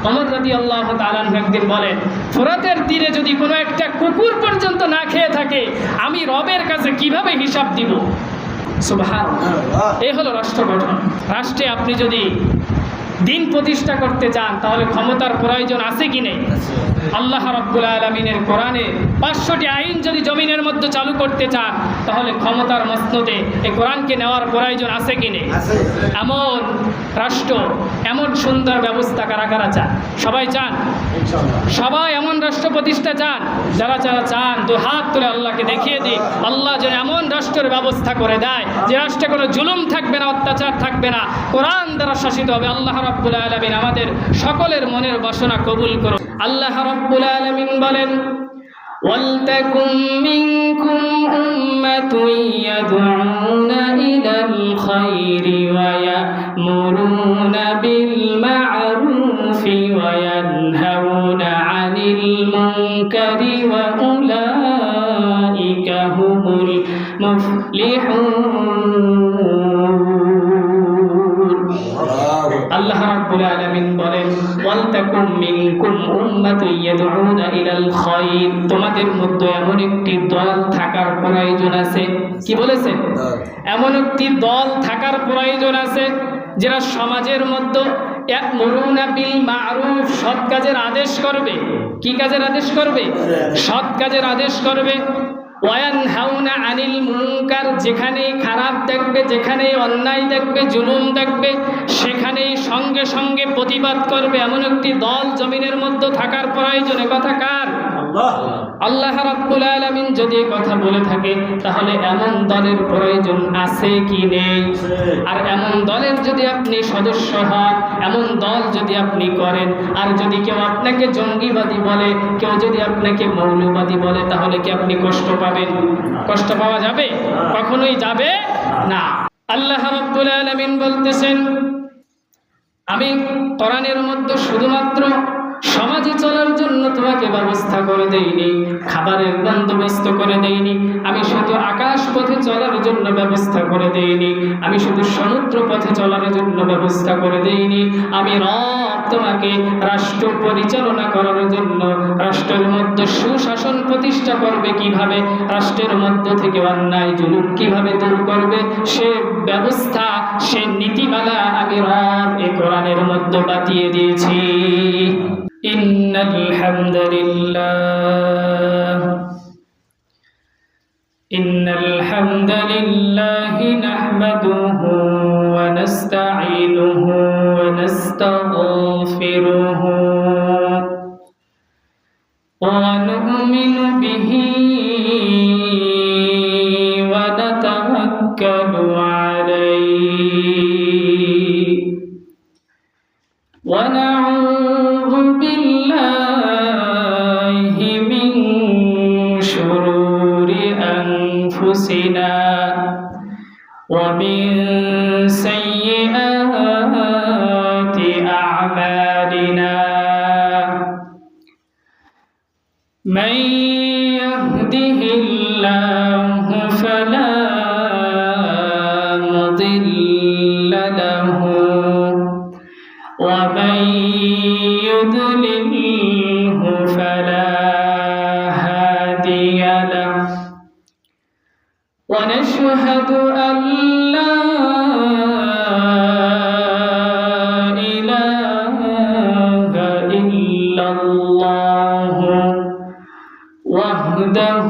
ওমর রাদিয়াল্লাহু তাআলা একদিন বলেন, ফোরাতের তীরে যদি কোনো একটা কুকুর পর্যন্ত না খেয়ে থাকে, আমি রবের কাছে কিভাবে হিসাব দিব? সুবহানাল্লাহ। এই হলো রাষ্ট্র গঠন। রাষ্ট্রে আপনি যদি দিন প্রতিষ্ঠা করতে চান তাহলে ক্ষমতার প্রয়োজন আছে কি নেই? আল্লাহ রাব্বুল আলামিনের কোরআনে 500টি আইন যদি জমিনের মধ্যে চালু করতে চান তাহলে ক্ষমতার মসনদে এই কোরআনকে নেওয়ার প্রয়োজন আছে কি নেই? এমন রাষ্ট্র, এমন সুন্দর ব্যবস্থা কারা কারা চান? সবাই চান? সবাই এমন রাষ্ট্র প্রতিষ্ঠা চান? যারা যারা চান দু হাত তুলে আল্লাহকে দেখিয়ে দিই। আল্লাহ যেন এমন রাষ্ট্রের ব্যবস্থা করে দেয় যে রাষ্ট্রে কোনো জুলুম থাকবে না, অত্যাচার থাকবে না, কোরআন দ্বারা শাসিত হবে। আল্লাহ রাব্বুল আলামিন আমাদের সকলের মনের বাসনা কবুল করুন। আল্লাহ রাব্বুল আলামিন বলেন, ওয়ালতাকুম মিনকুম উম্মাতুন ইয়াদউনা ইলাল খায়রি ওয়া ইয়ামুরুনা বিল মা'রুফি ওয়া ইয়ানহাউনা আনিল মুনকারি ওয়া উলাইকা হুমুল মুফলিহুন। আল্লাহ রাব্বুল আলামিন বলেন, ওয়ালতাকুম মিনকুম উম্মাতুন ইয়াদউনা ইলাল খায়র, তোমাদের মধ্যে এমন একটি দল থাকার প্রয়োজন আছে। কি বলেছেন? এমন একটি দল থাকার প্রয়োজন আছে যারা সমাজের মধ্যে ইয়ামুরুনা বিল মা'রুফ, সৎ কাজের আদেশ করবে। কি কাজের আদেশ করবে? সৎ কাজের আদেশ করবে। ওয়ায়ানহাউনা আনিল মুনকার, যেখানেই খারাপ দেখবে, যেখানেই অন্যায় দেখবে, জুলুম দেখবে, সেখানেই সঙ্গে সঙ্গে প্রতিবাদ করবে। এমন একটি দল জমিনের মধ্যে থাকার প্রয়োজন। কথা কার? আল্লাহ রাব্বুল আলামিন যদি কথা বলে থাকে তাহলে এমন দলের প্রয়োজন আছে কি নেই? আর এমন দলের যদি আপনি সদস্য হন, এমন দল যদি আপনি করেন, আর যদি কেউ আপনাকে জঙ্গিবাদী বলে, কেউ যদি আপনাকে মৌলবাদী বলে, তাহলে কি আপনি কষ্ট পাবেন? কষ্ট পাওয়া যাবে? কখনোই যাবে না। আল্লাহ রাব্বুল আলামিন বলতেছেন, আমি কোরআনের মধ্যে শুধুমাত্র সমাজে চলার জন্য তোমাকে ব্যবস্থা করে দেইনি, খাবারের বন্দোবস্ত করে দেইনি, আমি শুধু আকাশ পথে চলার জন্য ব্যবস্থা করে দেইনি, আমি শুধু সমুদ্র পথে চলার জন্য ব্যবস্থা করে দেইনি। আমি রব তোমাকে রাষ্ট্র পরিচালনা করার জন্য, রাষ্ট্রের মধ্যে সুশাসন প্রতিষ্ঠা করবে কিভাবে, রাষ্ট্রের মধ্য থেকে অন্যায় জুলুম কিভাবে দূর করবে, সে ব্যবস্থা, সে নীতিমালা আমি রব এই কোরআনের মধ্যে বাতিয়ে দিয়েছি। ইন্নাল হামদালিল্লাহি নাহমাদুহু ওয়া নাস্তাঈনুহু ওয়া নাস্তাগফিরুহু ওয়া নু'মিনু বিহি ওয়া নাতাওয়াক্কালু আলাইহি ওয়া নাউযু বিল্লাহি মিন শুরুরি আনফুসিনা ওয়া মিন সাইয়্যাতি আ'মালিনা মান ইয়াহদিহিল্লাহু ফালা মুদিল্লা লাহু ومن يضلله فلا هادي له ونشهد أن لا إله إلا الله وحده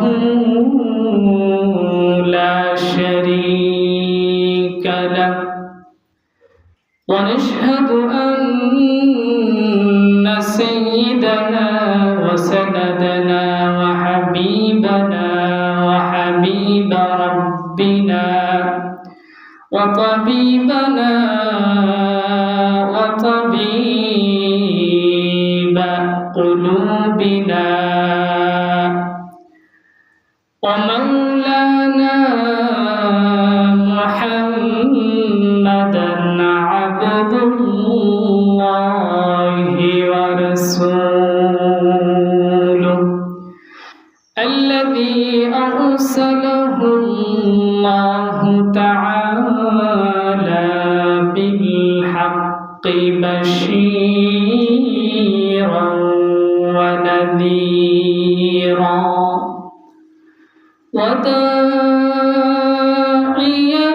لا شريك له ونشهد أن سيدنا وسندنا وحبيبنا وحبيب ربنا وطبيبنا وطبيب قلوبنا ومولانا محمدا عبد الله ورسوله الذي أرسله الله تعالى بالحق بشيرا بشيرا ونذيرا وداعيا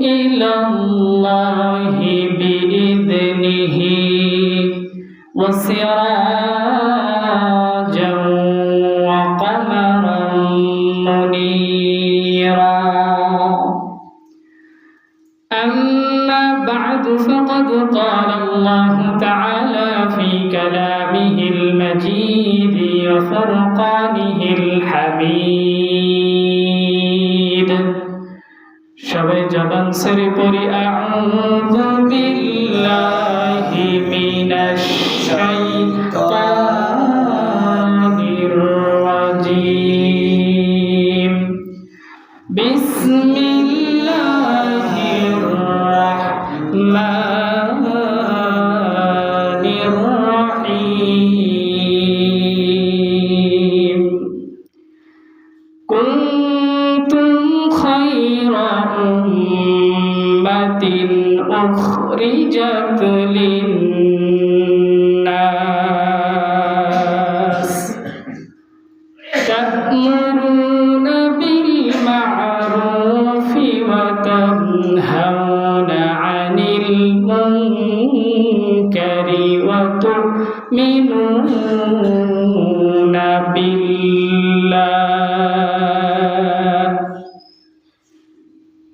إلى الله بإذنه وسراجا وقمرا منيرا أما بعد فقد قال الله تعالى في كلامه المجيد وفرقانه الحميد شبه جبان سر پوری أعوذ بالله من الشيطان الرجيم بسم الله الرحمن الرحيم كنتم خير أمة أخرجت للناس تأمرون بالمعروف وتنهون عن المنكر وتؤمنون بالله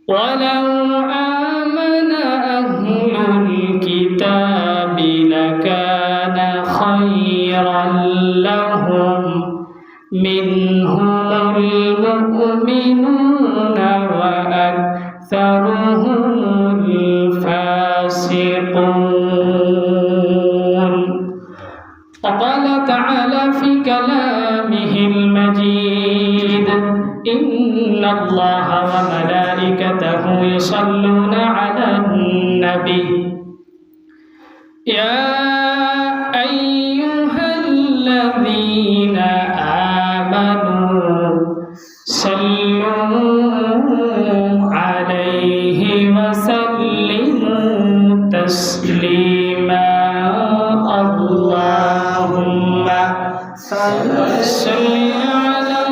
ولو آمن أهل الكتاب لكان خيرا لهم منهم المؤمنون وأكثرهم الفاسقون وقال تعالى في كلامه المجيد إن الله وملائكته يصلون على النبي يا أيها الذين آمنوا صلوا عليه وسلموا تسليما اللهم صل على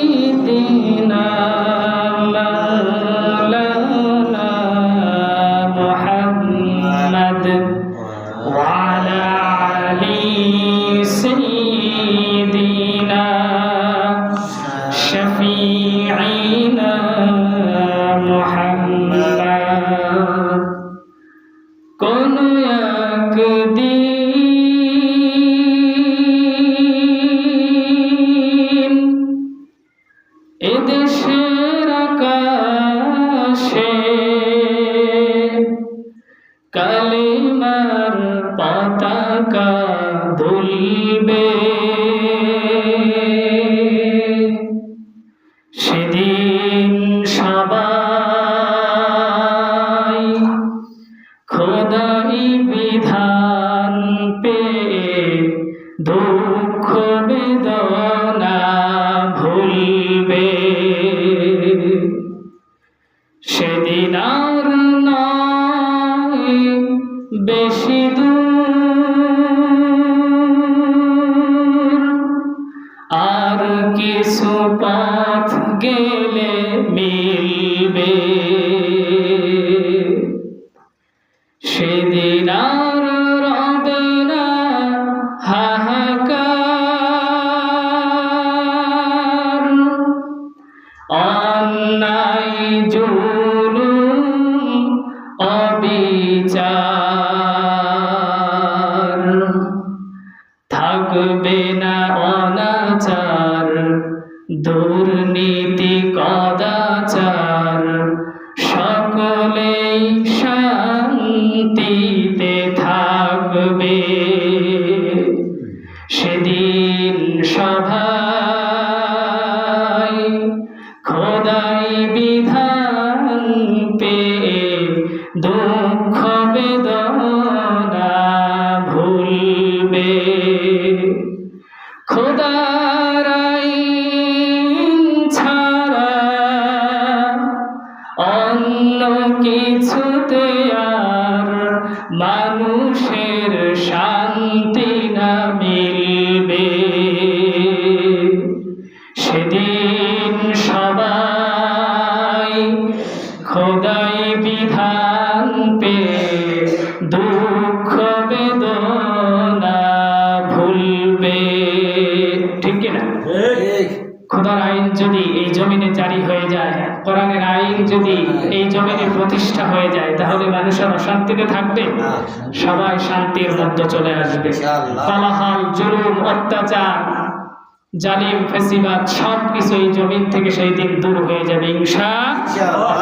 سيدنا مولانا محمد وعلى آل سيدنا شفيعنا محمد কোন একদিন এদেশের আকাশে কালিমার পতাকা দুলবে সেদিন সবাই খোদাই বিধান পেয়ে দুঃখ বেদনা ভুলবে সেদিন আর নয় বেশি দূর আর কিছু পথ গেলে মিলবে সেদিন আর রবে না হাহাকার অন্যায় জুলুম অবিচার থাকবে না অনাচার দুর্নীতি কদাচার সকলেই শান্তিতে থাকবে সেদিন সভায় খোদাই বিধান পেয়ে দুঃখ বেদনা ভুলবে খোদার আইন ছাড়া অন্য কিছুতে আর মানুষ দেশের শান্তি না মিলবে, সেদিন সবাই খোদাই বিধান পে দুঃখ বেদনা ভুলবে। ঠিক কিনা? খোদার আইন যদি এই জমিনে জারি হয়ে যায়, কোরআনের আইন যদি এই জমিনে প্রতিষ্ঠা হয়ে যায়, তাহলে মানুষের অশান্তিতে থাকবে? সবাই শান্তির মধ্যে চলে আসবে। কোলাহল, জুলুম, অত্যাচার, জালিম, ফেসিবাদ সবকিছু এই জমিন থেকে সেই দিন দূর হয়ে যাবে ইনশাআল্লাহ।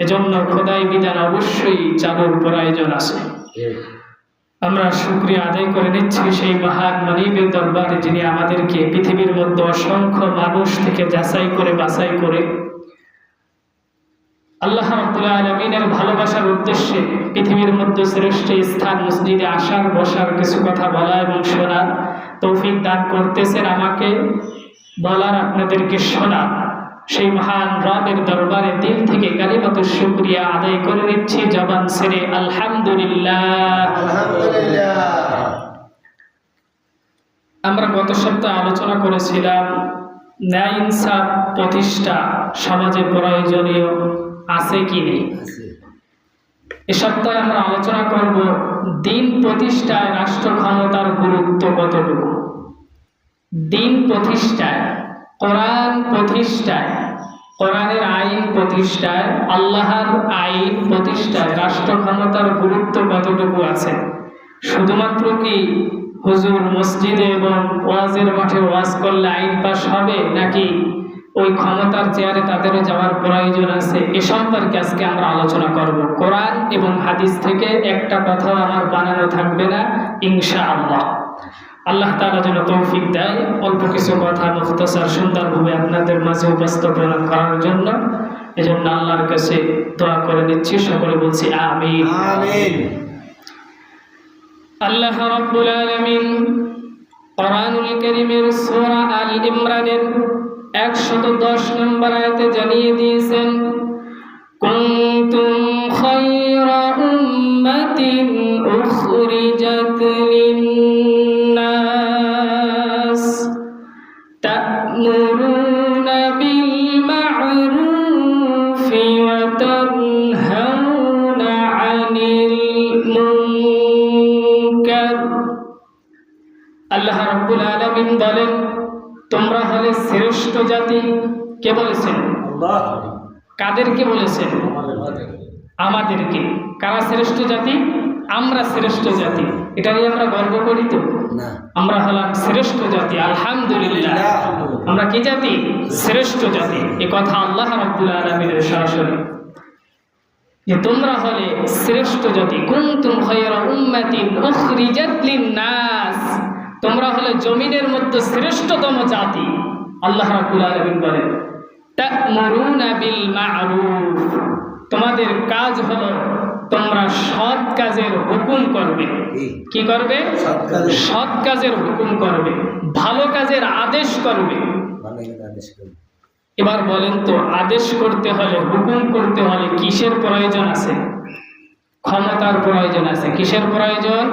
এজন্য খোদাই বিধান অবশ্যই চালুর প্রয়োজন আছে। আমরা শুকরিয়া আদায় করে নিচ্ছি সেই মহান মানিবের দরবারে, যিনি আমাদেরকে পৃথিবীর মধ্যে অসংখ্য মানুষ থেকে যাচাই করে বাছাই করে আল্লাহ রাব্বুল আলামিনের ভালোবাসার উদ্দেশ্যে পৃথিবীর মধ্যে শ্রেষ্ঠ স্থান মসজিদে আসার, বসার, কিছু কথা বলা এবং শোনার তৌফিক দান করতেছেন আমাকে, বলার, আপনাদেরকে শোনা। সেই মহান রবের দরবারে দিল থেকে কালিমাতুশ শুকরিয়া আদায় করে নিচ্ছি জবান ছেড়ে আলহামদুলিল্লাহ। আমরা গত সপ্তাহে আলোচনা করেছিলাম ন্যায় ইনসাফ প্রতিষ্ঠা সমাজে প্রয়োজনীয় আছে কি নেই। এ সপ্তাহে আমরা আলোচনা করব দিন প্রতিষ্ঠায় রাষ্ট্র ক্ষমতার গুরুত্ব কতটুকু। দিন প্রতিষ্ঠায়, কোরআন প্রতিষ্ঠায়, কোরআনের আইন প্রতিষ্ঠায়, আল্লাহর আইন প্রতিষ্ঠায় রাষ্ট্র ক্ষমতার গুরুত্ব কতটুকু আছে। শুধুমাত্র কি হুজুর মসজিদে এবং ওয়াজের মাঠে ওয়াজ করলে আইন পাস হবে, নাকি ওই ক্ষমতার চেয়ারে তাদেরও যাওয়ার প্রয়োজন আছে? এ সম্পর্কে আজকে আমরা আলোচনা করব। কোরআন এবং হাদিস থেকে একটা কথাও আমার বানানো থাকবে না ইনশাআল্লাহ। আল্লাহ তাআলা যেন তৌফিক দেয় অল্প কিছু কথা মুখতাসার সুন্দরভাবে আপনাদের মাঝে উপস্থাপন করার জন্য। এজন্য আল্লাহর কাছে দোয়া করে নিচ্ছি, সকলে বলছি আমিন। আমিন। আল্লাহ রাব্বুল আলামিন কোরআনুল কারীমের সূরা আল ইমরানের 110 নম্বর আয়াতে জানিয়ে দিয়েছেন, কুনতুম খায়রা উম্মাতিন উখরিজাত লিন-নাস তা'মুরুনা বিল মা'রুফি ওয়া তানহাউনা 'আনিল মুনকার। আল্লাহ রাব্বুল আলামিন বলেন, তোমরা হলে শ্রেষ্ঠ জাতি। কে বলেছেন? আল্লাহ। কাদেরকে বলেছেন? আমাদেরকে। কারা শ্রেষ্ঠ জাতি? আমরা শ্রেষ্ঠ জাতি। এটা নিয়ে আমরা গর্ব করি তো? না। আমরা হলাম শ্রেষ্ঠ জাতি, আলহামদুলিল্লাহ। আমরা কি জাতি? শ্রেষ্ঠ জাতি। এ কথা আল্লাহ রাব্বুল আলামিনের সরাসরি, যে তোমরা হলে শ্রেষ্ঠ জাতি। কুনতুম খায়রা উম্মাতিন উখরিজাত লিন-নাস, তোমরা হলে জমিনের মধ্যে শ্রেষ্ঠতম জাতি। আল্লাহ রাব্বুল আলামিন বলেন, তা'মুরুনা বিল মা'রুফ, তোমাদের কাজ হলো তোমরা সৎ কাজের হুকুম করবে। কি করবে? সৎ কাজের হুকুম করবে, ভালো কাজের আদেশ করবে। এবার বলেন তো, আদেশ করতে হলে, হুকুম করতে হলে কিসের প্রয়োজন আছে? ক্ষমতার প্রয়োজন আছে। কিসের প্রয়োজন?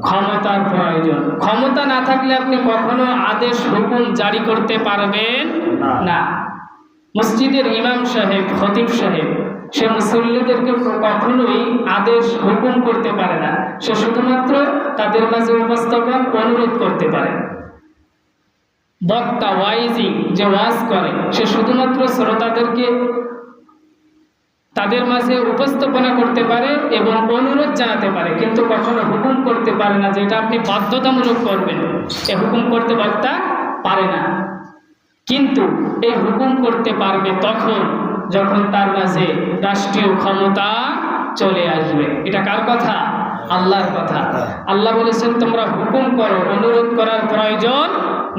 ক্ষমতার প্রয়োজন। ক্ষমতা না থাকলে আপনি কখনো আদেশ হুকুম জারি করতে পারবেন না। মসজিদের ইমাম সাহেব, খতিব সাহেব, সে মুসল্লিদেরকে কখনোই আদেশ হুকুম করতে পারে না। সে শুধুমাত্র তাদের মাঝে উপস্থাপন, অনুরোধ করতে পারে। বক্তা, ওয়াইজি, যে ওয়াজ করে, সে শুধুমাত্র শ্রোতাদেরকে তাদের মাঝে উপস্থাপনা করতে পারে এবং অনুরোধ জানাতে পারে, কিন্তু কখনো হুকুম করতে পারে না যে এটা আপনি বাধ্যতামূলক করবেন। এ হুকুম করতে বক্তা পারে না। কিন্তু এই হুকুম করতে পারবে তখন যখন তার মাঝে রাষ্ট্রীয় ক্ষমতা চলে আসবে। এটা কার কথা? আল্লাহর কথা। আল্লাহ বলেছেন তোমরা হুকুম করো, অনুরোধ করার প্রয়োজন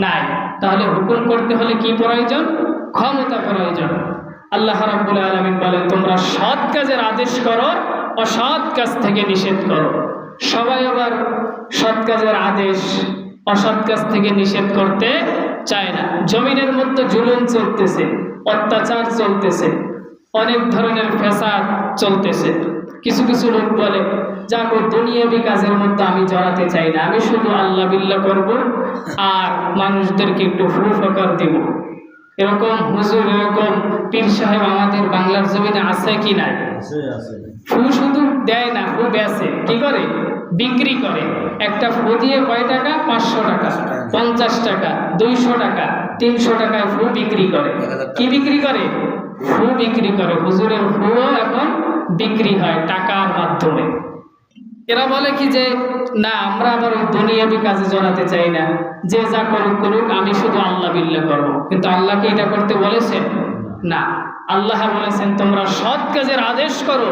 নাই। তাহলে হুকুম করতে হলে কি প্রয়োজন? ক্ষমতা প্রয়োজন। আল্লাহ রাব্বুল আলামিন বলেন, তোমরা সৎ কাজের আদেশ করো, অসৎ কাজ থেকে নিষেধ করো। সবাই আবার সৎ কাজের আদেশ, অসৎ কাজ থেকে নিষেধ করতে চায় না। জমিনের মধ্যে জুলুম চলতেছে, অত্যাচার চলতেছে, অনেক ধরনের ফ্যাসাদ চলতেছে। কিছু কিছু লোক বলে, যাকো দুনিয়াবি কাজের মধ্যে আমি জড়াতে চাই না, আমি শুধু আল্লাহ বিল্লাহ করব আর মানুষদেরকে একটু ফুফকার দেব। এরকম হুজুর, এরকম পীর সাহেব আমাদের বাংলার জমিনে আছে কি নাই? ফু শুধু দেয় না, ফু বেচে। কি করে? বিক্রি করে। একটা ফু দিয়ে কয় টাকা? 500 টাকা, 50 টাকা, 200 টাকা, 300 টাকায় ফু বিক্রি করে। কি বিক্রি করে? ফু বিক্রি করে। হুজুরের ফুও এখন বিক্রি হয় টাকার মাধ্যমে। এরা বলে কি যে না, আমরা আবার ওই দুনিয়াবি কাজে জড়াতে চাই না, যে যা করুক করুক, আমি শুধু আল্লাহ বিল্লাহ করবো। কিন্তু আল্লাহকে এটা করতে বলেছেন না। আল্লাহ বলেছেন তোমরা সৎ কাজের আদেশ করো,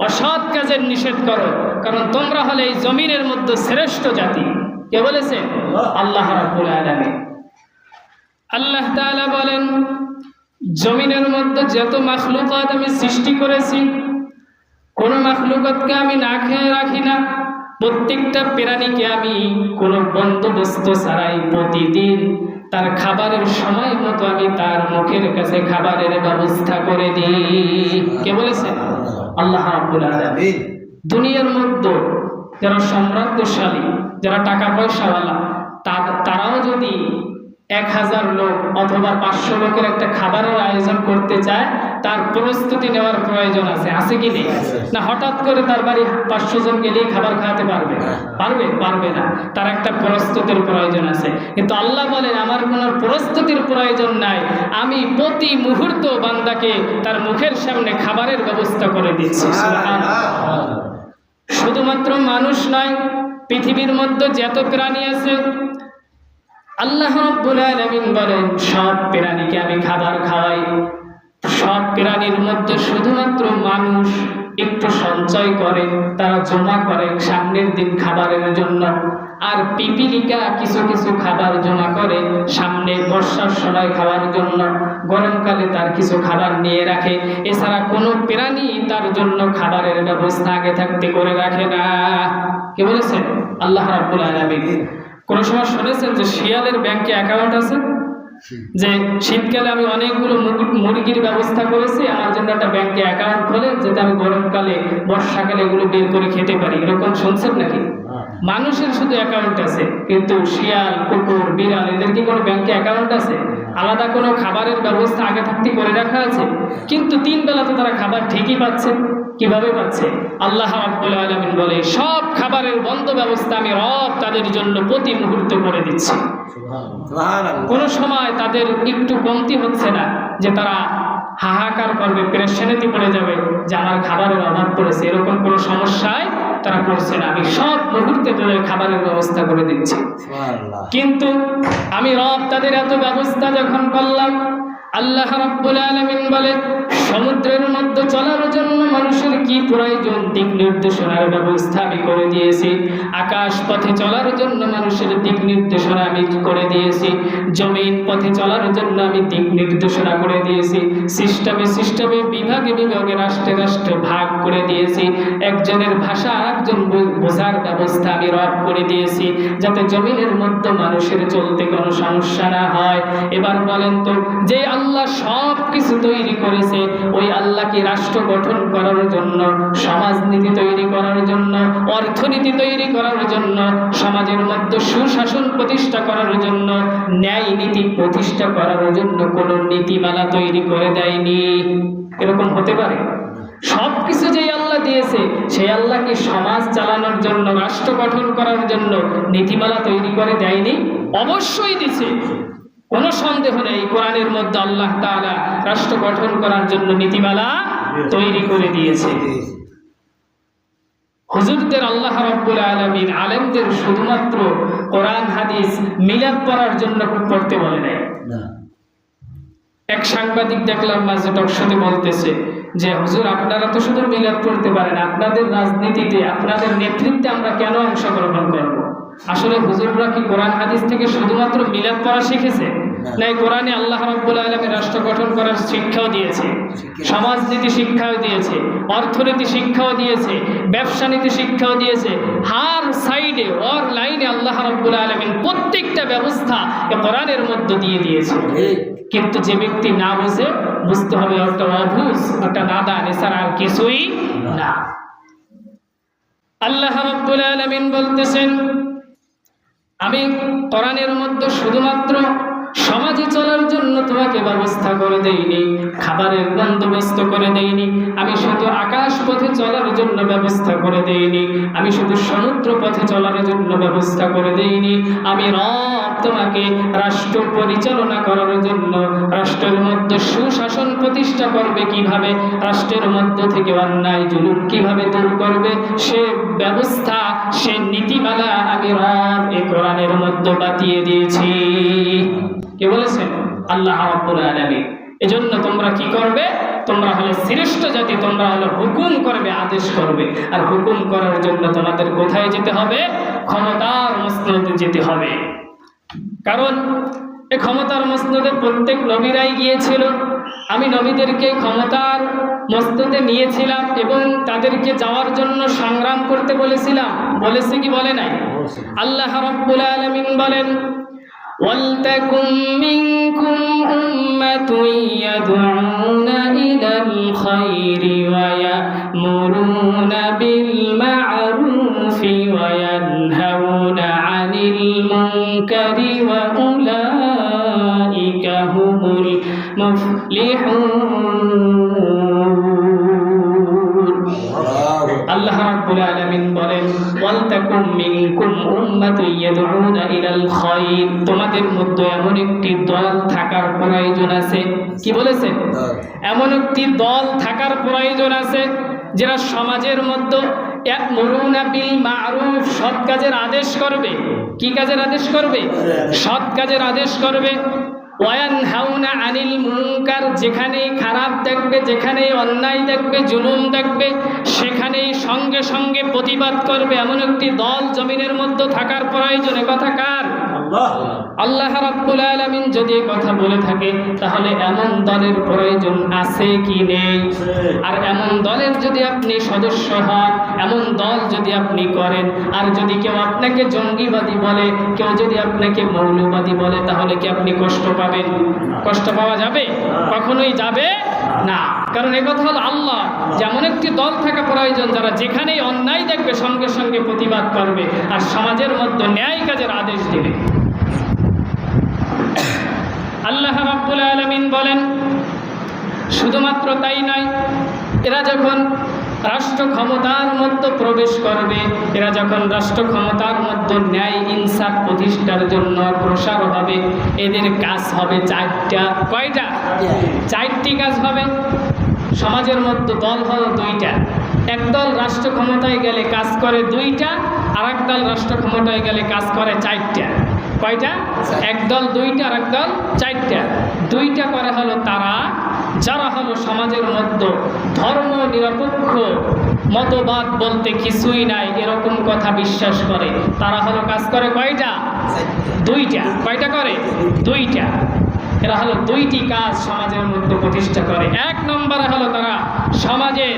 অসৎ কাজের নিষেধ করো, কারণ তোমরা হলে এই জমিনের মধ্যে শ্রেষ্ঠ জাতি। কে বলেছে? আল্লাহ রাব্বুল আলামিন। আল্লাহ তাআলা বলেন, জমিনের মধ্যে যত মাখলুকাত আমি সৃষ্টি করেছি, কোন মাখলুকাতকে আমি না খেয়ে রাখি না। প্রত্যেকটা প্রাণীকে আমি কোনো বন্দোবস্ত ছাড়াই প্রতিদিন তার খাবারের সময় মতো আমি তার মুখের কাছে খাবারের ব্যবস্থা করে দিই। কে বলেছে? আল্লাহ রাব্বুল আলামিন। দুনিয়ার মধ্যে যারা সম্রাজ্ঞশালী, যারা টাকা পয়সাওয়ালা, তারাও যদি 1000 লোক অথবা 500 লোকের একটা খাবারের আয়োজন করতে চায়, তার প্রস্তুতি নেওয়ার প্রয়োজন আছে। আছে কি নেই? না হঠাৎ করে তার বাড়ি 500 জন গেলেই খাবার খাওয়াতে পারবে? পারবে না। তার একটা প্রস্তুতির প্রয়োজন আছে। কিন্তু আল্লাহ বলেন আমার কোনো প্রস্তুতির প্রয়োজন নাই, আমি প্রতি মুহূর্ত বান্দাকে তার মুখের সামনে খাবারের ব্যবস্থা করে দিচ্ছি। সুবহানাল্লাহ। শুধুমাত্র মানুষ নয়, পৃথিবীর মধ্যে যত প্রাণী আছে আল্লাহ রাব্বুল আলামিন বলেন সব প্রাণীকে আমি খাবার খাওয়াই। সব প্রাণীর মধ্যে শুধুমাত্র মানুষ একটু সঞ্চয় করে, তারা জমা করে সামনের দিন খাবারের জন্য। আর পিপিলিকা কিছু কিছু খাবার জমা করে সামনে বর্ষার সময় খাওয়ার জন্য, গরমকালে তার কিছু খাবার নিয়ে রাখে। এছাড়া কোনো প্রাণী তার জন্য খাবারের ব্যবস্থা আগে থাকতে করে রাখে না। কে বলেছেন? আল্লাহ রাব্বুল আলামিন। কোন সময় শুনেছেন যে শিয়ালের ব্যাংকে অ্যাকাউন্ট আছে, যে শীতকালে আমি অনেকগুলো মুরগির ব্যবস্থা করেছি, আমার জন্য একটা ব্যাংকে অ্যাকাউন্ট খোলে যাতে আমি গরমকালে বর্ষাকালে এগুলো বের করে খেতে পারি? এরকম শুনছেন নাকি? মানুষের শুধু অ্যাকাউন্ট আছে, কিন্তু শিয়াল, কুকুর, বিড়াল এদের কি কোনো ব্যাংকে অ্যাকাউন্ট আছে? আলাদা কোনো খাবারের ব্যবস্থা আগে থাকতে করে রাখা আছে? কিন্তু 3 বেলা তো তারা খাবার ঠিকই পাচ্ছে। কিভাবে পাচ্ছে? আল্লাহ রাব্বুল আলামিন বলে সব খাবারের বন্ধ ব্যবস্থা আমি রব তাদের জন্য প্রতি মুহূর্তে করে দিচ্ছি। কোন সময় তাদের একটু কমতি হচ্ছে না যে তারা হাহাকার করবে, পেরেশানিতে পড়ে যাবে যে আমার খাবারের অভাব পড়েছে। এরকম কোনো সমস্যায় তারা পড়ছে না। আমি সব মুহূর্তে তাদের খাবারের ব্যবস্থা করে দিচ্ছি। কিন্তু আমি রব তাদের এত ব্যবস্থা যখন করলাম, আল্লাহ রাব্বুল আলামিন বলে সমুদ্রের মধ্যে চলার জন্য মানুষের কি প্রয়োজন, দিক নির্দেশনার ব্যবস্থা আমি করে দিয়েছি। আকাশ পথে চলার জন্য মানুষের দিক নির্দেশনা আমি করে দিয়েছি। জমিন পথে চলার জন্য আমি দিক নির্দেশনা করে দিয়েছি। সিস্টেমে বিভাগে বিভাগে রাষ্ট্রে রাষ্ট্রে ভাগ করে দিয়েছি। একজনের ভাষা আরেকজন বোঝার ব্যবস্থা আমি রব করে দিয়েছি, যাতে জমিনের মধ্যে মানুষের চলতে কোনো সমস্যা না হয়। এবার বলেন তো, যে আল্লাহ সব কিছু তৈরি করেছে, ওই আল্লাহকে রাষ্ট্র গঠন করার জন্য, সমাজনীতি তৈরি করার জন্য, অর্থনীতি তৈরি করার জন্য, সমাজের মধ্যে সুশাসন প্রতিষ্ঠা করার জন্য, ন্যায় নীতি প্রতিষ্ঠা করার জন্য কোনো নীতিমালা তৈরি করে দেয়নি। এরকম হতে পারে? সবকিছু যেই আল্লাহ দিয়েছে, সেই আল্লাহকে সমাজ চালানোর জন্য, রাষ্ট্র গঠন করার জন্য নীতিমালা তৈরি করে দেয়নি? অবশ্যই দিয়েছে, কোনো সন্দেহ নেই। কোরআনের মধ্যে আল্লাহ তাআলা রাষ্ট্র গঠন করার জন্য নীতিমালা তৈরি করে দিয়েছে। হুজুরদের আল্লাহ রাব্বুল আলামিন আলেমদের শুধুমাত্র কোরআন হাদিস মিলাদ পড়ার জন্য পড়তে বলে নাই। এক সাংবাদিক দেখলাম মাঝে টকশোতে বলতেছে যে হুজুর আপনারা তো শুধু মিলাদ পড়তে পারেন, আপনাদের রাজনীতিতে, আপনাদের নেতৃত্বে আমরা কেন অংশগ্রহণ করব? আসলে হুজুররা কি কোরআন হাদিস থেকে শুধুমাত্র মিলাদ পড়া শিখেছে? নাই, কোরআনে আল্লাহ রাব্বুল আলামিন রাষ্ট্র গঠন করার শিক্ষাও দিয়েছে, সমাজনীতি শিক্ষাও দিয়েছে, অর্থনীতি শিক্ষাও দিয়েছে, ব্যবসা নীতি শিক্ষাও দিয়েছে। হার সাইডে ওর লাইনে আল্লাহ রাব্বুল আলামিন প্রত্যেকটা ব্যবস্থা কোরআনের মধ্যে দিয়ে দিয়েছে। কিন্তু যে ব্যক্তি না বুঝে, বুঝতে হবে একটা অবুঝ, একটা নাদান, এছাড়া আর কিছুই না। আল্লাহ রাব্বুল আলামিন বলতেছেন, আমি কোরআনের মধ্যে শুধুমাত্র সমাজে চলার জন্য তোমাকে ব্যবস্থা করে দেইনি, খাবারের বন্দোবস্ত করে দেইনি, আমি শুধু আকাশ পথে চলার জন্য ব্যবস্থা করে দেইনি, আমি শুধু সমুদ্র পথে চলার জন্য ব্যবস্থা করে দেইনি, আমি রব তোমাকে রাষ্ট্র পরিচালনা করার জন্য, রাষ্ট্রের মধ্যে সুশাসন প্রতিষ্ঠা করবে কিভাবে, রাষ্ট্রের মধ্য থেকে অন্যায় জুলুম কিভাবে দূর করবে, সে ব্যবস্থা, সে নীতিমালা আমি রব এই কোরআনের মধ্যে বাতিয়ে দিয়েছি। কে বলেছেন? আল্লাহ রাব্বুল আলামিন। এজন্য তোমরা কি করবে? তোমরা হলো শ্রেষ্ঠ জাতি, তোমরা হলো হুকুম করবে, আদেশ করবে। আর হুকুম করার জন্য তোমাদের কোথায় যেতে হবে? ক্ষমতার মসনদে যেতে হবে। কারণ এই ক্ষমতার মসনদে প্রত্যেক নবীরাই গিয়েছিল। আমি নবীদেরকে ক্ষমতার মসনদে নিয়েছিলাম এবং তাদেরকে যাওয়ার জন্য সংগ্রাম করতে বলেছিলাম। বলেছে কি বলে নাই? আল্লাহ রাব্বুল আলামিন বলেন, وَلْتَكُنْ مِنْكُمْ أُمَّةٌ يَدْعُونَ إِلَى الْخَيْرِ وَيَأْمُرُونَ بِالْمَعْرُوفِ وَيَنْهَوْنَ عَنِ الْمُنكَرِ وَأُولَئِكَ هُمُ الْمُفْلِحُونَ। আল্লাহ রাব্বুল আলামিন বলেন, ওয়ালতাকুম মিনকুম উম্মাতুন ইয়াদউনা ইলাল খায়র, তোমাদের মধ্যে এমন একটি দল থাকার প্রয়োজন আছে। কি বলেছেন? এমন একটি দল থাকার প্রয়োজন আছে যারা সমাজের মধ্যে ইয়া'মুরুনা বিল মা'রুফ, সৎ কাজের আদেশ করবে। কি কাজের আদেশ করবে? সৎ কাজের আদেশ করবে। ওয়ায়ানহাউনা আনিল মুনকার, যেখানেই খারাপ দেখবে, যেখানেই অন্যায় দেখবে, জুলুম দেখবে, সেখানেই সঙ্গে সঙ্গে প্রতিবাদ করবে। এমন একটি দল জমিনের মধ্যে থাকার প্রয়োজনে। কথা কার? আল্লাহ রাব্বুল আলামিন যদি কথা বলে থাকে, তাহলে এমন দলের প্রয়োজন আছে কি নেই? আর এমন দলের যদি আপনি সদস্য হন, এমন দল যদি আপনি করেন, আর যদি কেউ আপনাকে জঙ্গিবাদী বলে, কেউ যদি আপনাকে মৌলবাদী বলে, তাহলে কি আপনি কষ্ট পাবেন? কষ্ট পাওয়া যাবে? কখনোই যাবে না। কারণ এই কথা হলো আল্লাহ, যেমন একটি দল থাকা প্রয়োজন যারা যেখানেই অন্যায় দেখবে সঙ্গে সঙ্গে প্রতিবাদ করবে আর সমাজের মধ্যে ন্যায় কাজের আদেশ দিবে। আল্লাহ রাব্বুল আলামিন বলেন, শুধুমাত্র তাই নয়, এরা যখন রাষ্ট্র ক্ষমতার মধ্যে প্রবেশ করবে, এরা যখন রাষ্ট্র ক্ষমতার মধ্যে ন্যায় ইনসাফ প্রতিষ্ঠার জন্য প্রসার হবে, এদের কাজ হবে চারটা। কয়টা? চারটি কাজ হবে। সমাজের মধ্যে দল হলো দুইটা। একদল রাষ্ট্র ক্ষমতায় গেলে কাজ করে দুইটা, আর একদল রাষ্ট্র ক্ষমতায় গেলে কাজ করে চারটা। কয়টা? একদল দুইটা, আর একদল চারটা। দুইটা করে হলো তারা যারা হলো সমাজের মধ্যে ধর্ম নিরপেক্ষ, মতবাদ বলতে কিছুই নাই এরকম কথা বিশ্বাস করে, তারা হলো কাজ করে কয়টা? দুইটা। কয়টা করে? দুইটা। এরা হলো দুইটি কাজ সমাজের মধ্যে প্রতিষ্ঠা করে। এক নম্বরে হলো তারা সমাজের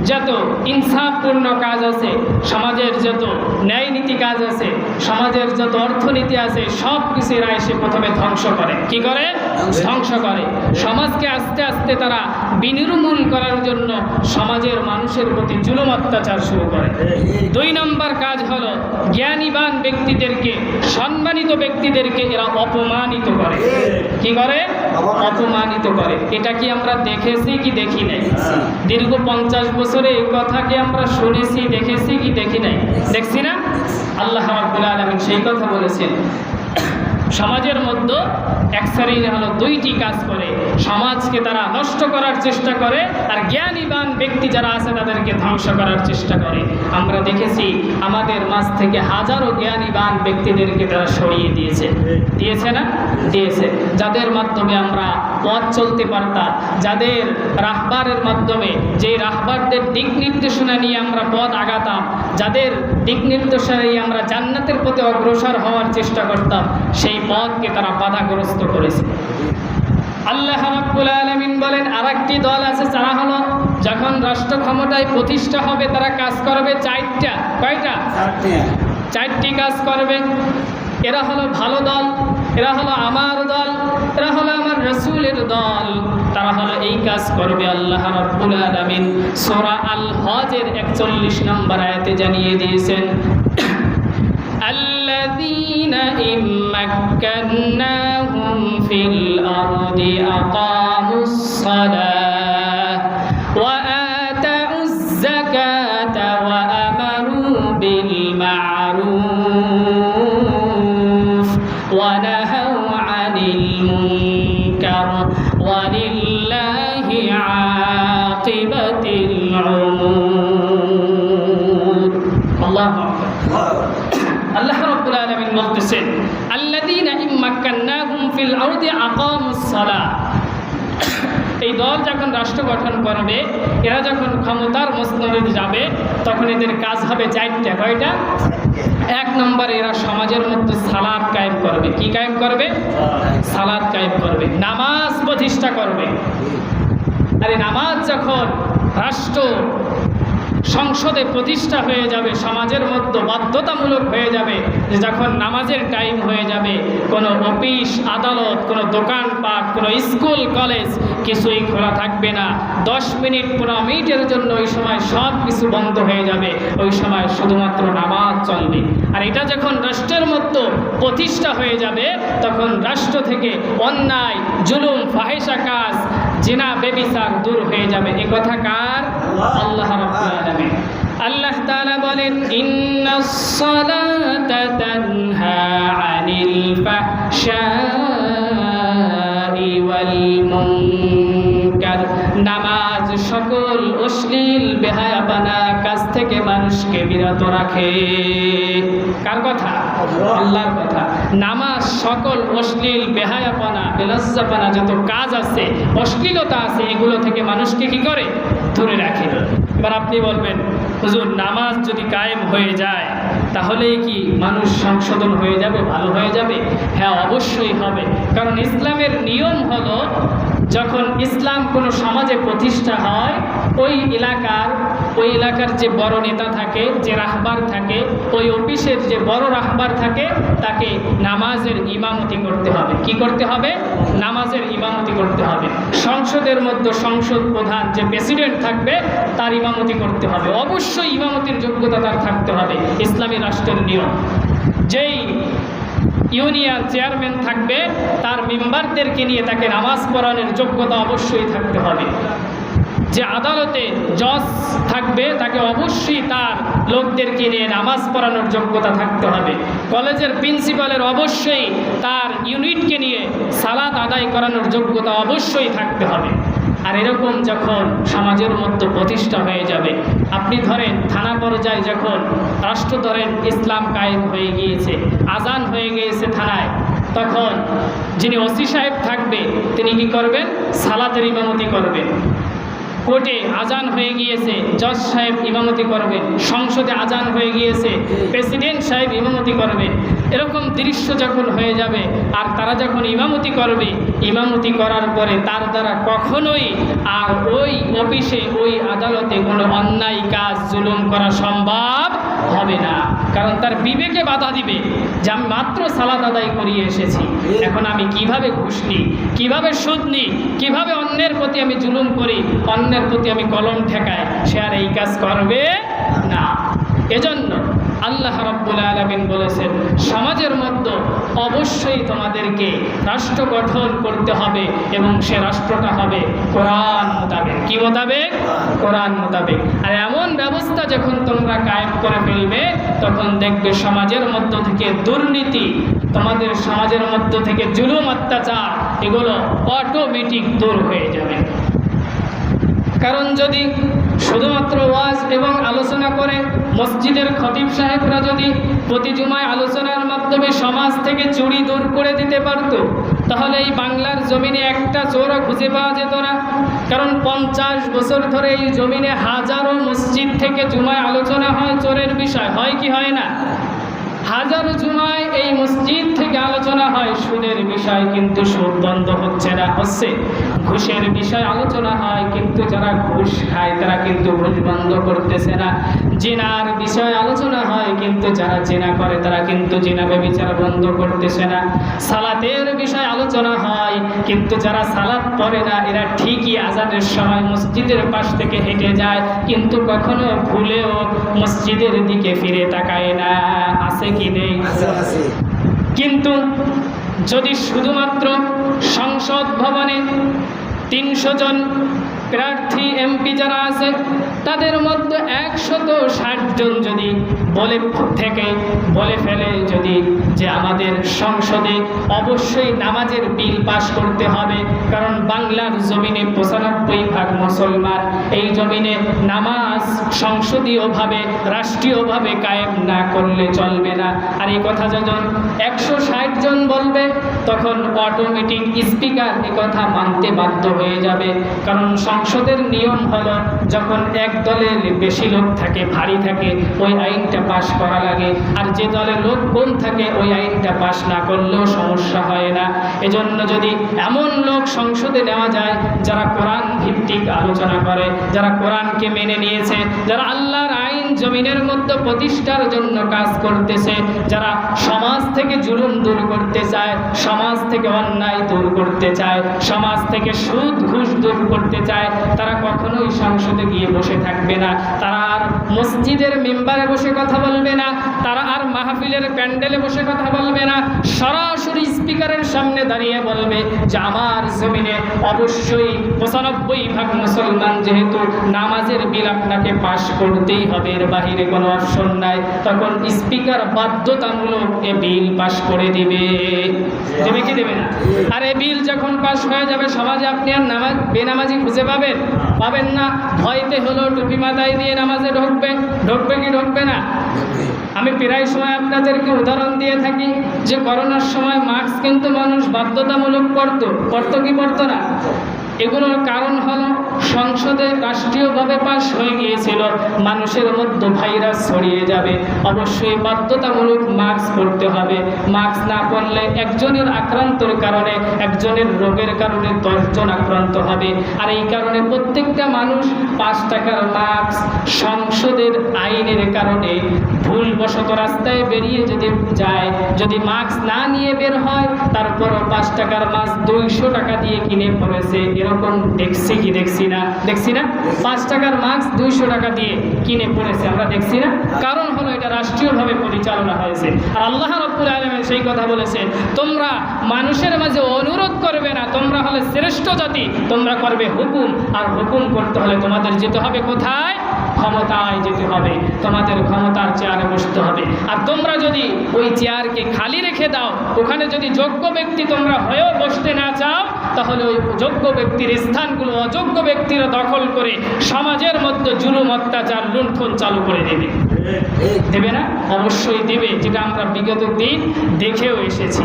যত ইনসাফপূর্ণ কাজ আছে, সমাজের যত ন্যায় নীতি কাজ আছে, সমাজের যত অর্থনীতি আছে, সব কিছু এরা এসে প্রথমে ধ্বংস করে। কি করে? ধ্বংস করে। সমাজকে আস্তে আস্তে তারা বিনির্মূল করার জন্য সমাজের মানুষের প্রতি জুলুম অত্যাচার শুরু করে। দুই নম্বর কাজ হলো জ্ঞানীবান ব্যক্তিদেরকে, সম্মানিত ব্যক্তিদেরকে এরা অপমানিত করে। কি করে? অপমানিত করে। এটা কি আমরা দেখেছি কি দেখি নাই? দীর্ঘ 50 বছরে এই কথা কি আমরা শুনেছি, দেখেছি কি দেখি নাই? দেখছি না? আল্লাহ রাব্বুল আলামিন সেই কথা বলেছেন। সমাজের মধ্যে এক শ্রেণী হলো দুইটি কাজ করে, সমাজকে তারা নষ্ট করার চেষ্টা করে, আর জ্ঞানীবান ব্যক্তি যারা আছে তাদেরকে ধ্বংস করার চেষ্টা করে। আমরা দেখেছি আমাদের মাঝ থেকে হাজারো জ্ঞানীবান ব্যক্তিদেরকে তারা সরিয়ে দিয়েছে। দিয়েছে না? দিয়েছে। যাদের মাধ্যমে আমরা পথ চলতে পারতাম, যাদের রাহবারের মাধ্যমে, যে রাহবারদের দিক নির্দেশনা নিয়ে আমরা পথ আগাতাম, যাদের দিক নির্দেশনা নিয়ে আমরা জান্নাতের পথে অগ্রসর হওয়ার চেষ্টা করতাম, সেই পথকে তারা বাধাগ্রস্ত করেছে। আল্লাহ রাব্বুল আলামিন বলেন, আরেকটি দল আছে যারা হলো যখন রাষ্ট্র ক্ষমতায় প্রতিষ্ঠা হবে তারা কাজ করবে চারটা। কয়টা? চারটি কাজ করবে। এরা হলো ভালো দল, এরা হলো আমার দল, এরা হলো আমার রাসূলের দল। তারা হলো এই কাজ করবে। আল্লাহ রাব্বুল আলামিন সূরা আল হজের 41 নম্বর আয়াতে জানিয়ে দিয়েছেন, আল্লাযীনা ইম্মাক্কান্নাহুম ফিল আরদি আকামুস সালাহ ওয়া আতাউয যাকাতা ওয়া আমারু বিল মা'রুফ ওয়া নাহাউ আনিল মুনকার ওয়া লিল্লাহি আকিবাতুল উমুর। আল্লাহু আকবার। আল্লাহ রাব্বুল আলামিন বলতেছেন, আল্লাযীনা ইম্মাক্কান্নাহুম ফিল আরদি আকামুস সালাহ। এই দল যখন রাষ্ট্র গঠন করবে, এরা যখন ক্ষমতার মসনদে যাবে, তখন এদের কাজ হবে চারটা। কয়টা? 1 নম্বর, এরা সমাজের মধ্যে সালাত কায়েম করবে। কি কায়েম করবে? সালাত কায়েম করবে, নামাজ প্রতিষ্ঠা করবে। আরে নামাজ যখন রাষ্ট্র সংসদে প্রতিষ্ঠা হয়ে যাবে, সমাজের মধ্যে বাধ্যতামূলক হয়ে যাবে, যে যখন নামাজের টাইম হয়ে যাবে, কোনো অফিস আদালত, কোনো দোকানপাট, কোনো স্কুল কলেজ কিছুই খোলা থাকবে না। 10 মিনিট 15 মিনিটের জন্য ওই সময় সব কিছু বন্ধ হয়ে যাবে। ওই সময় শুধুমাত্র নামাজ চলবে। আর এটা যখন রাষ্ট্রের মধ্যে প্রতিষ্ঠা হয়ে যাবে, তখন রাষ্ট্র থেকে অন্যায়, জুলুম, ফাহিশা কাজ, জিনা, ব্যভিচার দূর হয়ে যাবে। এ কথা কার? আল্লাহ রাব্বুল আলামিন। আল্লাহ তাআলা বলেন, ইন্নাস সালাতা তানহা আনিল ফাহশাই ওয়াল মুনকার। নামাজ সকল অশ্লীল বেহায়াপনা কাজ থেকে মানুষকে বিরত রাখে। কার কথা? আল্লাহর কথা। নামাজ সকল অশ্লীল বেহায়াপনা, বেলজ্জাপনা যত কাজ আছে, অশ্লীলতা আছে, এগুলো থেকে মানুষকে কি করে? দূরে রাখে। এবার আপনি বলবেন, হুজুর নামাজ যদি কায়েম হয়ে যায় তাহলেই কি মানুষ সংশোধন হয়ে যাবে, ভালো হয়ে যাবে? হ্যাঁ, অবশ্যই হবে। কারণ ইসলামের নিয়ম হলো, যখন ইসলাম কোনো সমাজে প্রতিষ্ঠা হয়, ওই এলাকার যে বড় নেতা থাকে, যে রাহবার থাকে, ওই অফিসের যে বড় রাহবার থাকে, তাকে নামাজের ইমামতি করতে হবে। কি করতে হবে? নামাজের ইমামতি করতে হবে। সংসদের মধ্যে সংসদ প্রধান যে প্রেসিডেন্ট থাকবে, তার ইমামতি করতে হবে। অবশ্যই ইমামতির যোগ্যতা তার থাকতে হবে। ইসলামী রাষ্ট্রের নিয়ম। যেই ইউনিয়ন চেয়ারম্যান থাকবে, তার মেম্বারদেরকে নিয়ে তাকে নামাজ পড়ানোর যোগ্যতা অবশ্যই থাকতে হবে। যে আদালতে জজ থাকবে, তাকে অবশ্যই তার লোকদেরকে নিয়ে নামাজ পড়ানোর যোগ্যতা থাকতে হবে। কলেজের প্রিন্সিপালের অবশ্যই তার ইউনিটকে নিয়ে সালাত আদায় করানোর যোগ্যতা অবশ্যই থাকতে হবে। আর এরকম যখন সমাজের মধ্যে প্রতিষ্ঠা হয়ে যাবে, আপনি ধরেন থানা পর্যায়ে যখন রাষ্ট্র ধরেন ইসলাম কায়েম হয়ে গিয়েছে, আজান হয়ে গিয়েছে থানায়, তখন যিনি ওসি সাহেব থাকবে, তিনি কি করবেন? সালাতের ইমামতি করবেন। কোর্টে আজান হয়ে গিয়েছে, জজ সাহেব ইমামতি করবেন। সংসদে আজান হয়ে গিয়েছে, প্রেসিডেন্ট সাহেব ইমামতি করবেন। এরকম দৃশ্য যখন হয়ে যাবে, আর তারা যখন ইমামতি করবে, ইমামতি করার পরে তার দ্বারা কখনোই আর ওই অফিসে, ওই আদালতে কোনো অন্যায় কাজ, জুলুম করা সম্ভব হবে না। কারণ তার বিবেকে বাধা দিবে যে আমি মাত্র সালাত আদায় করিয়ে এসেছি, এখন আমি কিভাবে ঘুষ নিই, কিভাবে সুদ নিই, কিভাবে অন্যের প্রতি আমি জুলুম করি, অন্যের প্রতি আমি কলম ঠেকাই, সে আর এই কাজ করবে না। এজন্য আল্লাহ রাব্বুল আলামিন বলেছেন, সমাজের মধ্যে অবশ্যই তোমাদেরকে রাষ্ট্র গঠন করতে হবে, এবং সে রাষ্ট্রটা হবে কোরআন মোতাবেক। কি মোতাবেক? কোরআন মোতাবেক। আর এমন ব্যবস্থা যখন তোমরা কায়েম করে ফেলবে, তখন দেখবে সমাজের মধ্য থেকে দুর্নীতি, তোমাদের সমাজের মধ্য থেকে জুলুম, অত্যাচার, এগুলো অটোমেটিক দূর হয়ে যাবে। কারণ যদি শুধুমাত্র ওয়াজ এবং আলোচনা করে, মসজিদের খতিব সাহেবরা যদি প্রতি জুমায় আলোচনার মাধ্যমে সমাজ থেকে চুরি দূর করে দিতে পারত, তাহলে এই বাংলার জমিনে একটা চোরও খুঁজে পাওয়া যেত না। কারণ 50 বছর ধরে এই জমিনে হাজারো মসজিদ থেকে জুমায় আলোচনা হয় চোরের বিষয়, হয় কি হয় না? হাজারো জুমায় এই মসজিদ থেকে আলোচনা হয় সুদের বিষয়, কিন্তু সুদ বন্ধ হচ্ছে না, হচ্ছে। ঘুষের বিষয় আলোচনা হয়, কিন্তু যারা ঘুষ খায় তারা কিন্তু ঘুষ বন্ধ করতেছে না। জিনার বিষয়ে আলোচনা হয়, কিন্তু যারা জিনা করে তারা কিন্তু জিনা ব্যভিচার বন্ধ করতেছে না। সালাতের বিষয়ে আলোচনা হয়, কিন্তু যারা সালাত পড়ে না এরা ঠিকই আজানের সময় মসজিদের পাশ থেকে হেঁটে যায়, কিন্তু কখনো ভুলেও মসজিদের দিকে ফিরে তাকায় না। আছে কি নেই? কিন্তু যদি শুধুমাত্র সংসদ ভবনে 300 জন প্রার্থী এমপি যারা আছে তাদের মধ্যে 160 জন যদি বলে ফেলে যদি যে আমাদের সংসদে অবশ্যই নামাজের বিল পাস করতে হবে, কারণ বাংলার জমিনে 95% মুসলমান, এই জমিনে নামাজ সংসদীয়ভাবে রাষ্ট্রীয়ভাবে কায়েম না করলে চলবে না। আর এই কথা যখন 160 জন বলবে তখন অটোমেটিক স্পিকার এ কথা মানতে বাধ্য হয়ে যাবে, কারণ সংসদের নিয়ম হলো যখন এক দলের বেশি লোক থাকে, ভারী থাকে, ওই আইনটা পাশ করা লাগে, আর যে দলে লোক কম থাকে ওই আইনটা পাশ না করলেও সমস্যা হয় না। এজন্য যদি এমন লোক সংসদে নেওয়া যায় যারা কোরআন ভিত্তিক আলোচনা করে, যারা কোরআনকে মেনে নিয়েছে, যারা আল্লাহর আইন জমিনের মধ্যে প্রতিষ্ঠার জন্য কাজ করতেছে, যারা সমাজ থেকে জুলুম দূর করতে চায়, সমাজ থেকে অন্যায় দূর করতে চায়, সমাজ থেকে সুদ ঘুষ দূর করতে চায়, তারা কখনোই সংসদে গিয়ে বসে থাকবে না। তারা আর মসজিদের মেম্বারে বসে কথা বলবে না, তারা আর মাহফিলের প্যান্ডেলে বসে কথা বলবে না, সরাসরি স্পিকারের সামনে দাঁড়িয়ে বলবে যে আমার জমিনে অবশ্যই 95% মুসলমান, যেহেতু নামাজের বিল আপনাকে পাশ করতেই হবে, এর বাহিরে কোনো অপশন নাই। তখন স্পিকার বাধ্যতামূলক এ বিল পাশ করে দিবে কি দেবে না? আর এ বিল যখন পাশ হয়ে যাবে সমাজে আপনি আর বেনামাজি খুঁজে পাবেন না। ভয়তে হলো টুপি মাথায় দিয়ে নামাজে ঢুকবে কি ঢুকবে না? আমি প্রায় সময় আপনাদেরকে উদাহরণ দিয়ে থাকি যে করোনার সময় মাস্ক কিন্তু মানুষ বাধ্যতামূলক পড়তো কি পড়তো না? এগুলোর কারণ হলো সংসদে রাষ্ট্রীয়ভাবে পাশ হয়ে গিয়েছিল, মানুষের মধ্যে ভাইরাস ছড়িয়ে যাবে, অবশ্যই বাধ্যতামূলক মাস্ক পরতে হবে। মাস্ক না পরলে একজনের আক্রান্তর কারণে, একজনের রোগের কারণে 10 জন আক্রান্ত হবে। আর এই কারণে প্রত্যেকটা মানুষ 5 টাকার মাস্ক সংসদের আইনের কারণে ভুলবশত রাস্তায় বেরিয়ে যদি যায়, যদি মাস্ক না নিয়ে বের হয়, তারপরও 5 টাকার মাস্ক 200 টাকা দিয়ে কিনে পড়েছে, এরকম দেখছি না 5 টাকার মাস্ক 200 টাকা দিয়ে কিনে পড়েছে, আমরা দেখছি না? কারণ হলো এটা রাষ্ট্রীয়ভাবে পরিচালনা হয়েছে। আর আল্লাহ রাব্বুল আলামিন সেই কথা বলেছে, তোমরা মানুষের মাঝে অনুরোধ করবে না, তোমরা হলে শ্রেষ্ঠ জাতি, তোমরা করবে হুকুম। আর হুকুম করতে হলে তোমাদের যেতে হবে কোথায়? ক্ষমতায় যেতে হবে, তোমাদের ক্ষমতার চেয়ারে বসতে হবে। আর তোমরা যদি ওই চেয়ারকে খালি রেখে দাও, ওখানে যদি যোগ্য ব্যক্তি তোমরা হয়েও বসতে না চাও, তাহলে ওই যোগ্য ব্যক্তির স্থানগুলো অযোগ্য ব্যক্তিরা দখল করে সমাজের মধ্যে জুলুম, অত্যাচার, লুণ্ঠন চালু করে দেবে না? অবশ্যই দেবে, যেটা আমরা বিগত দিন দেখেও এসেছি।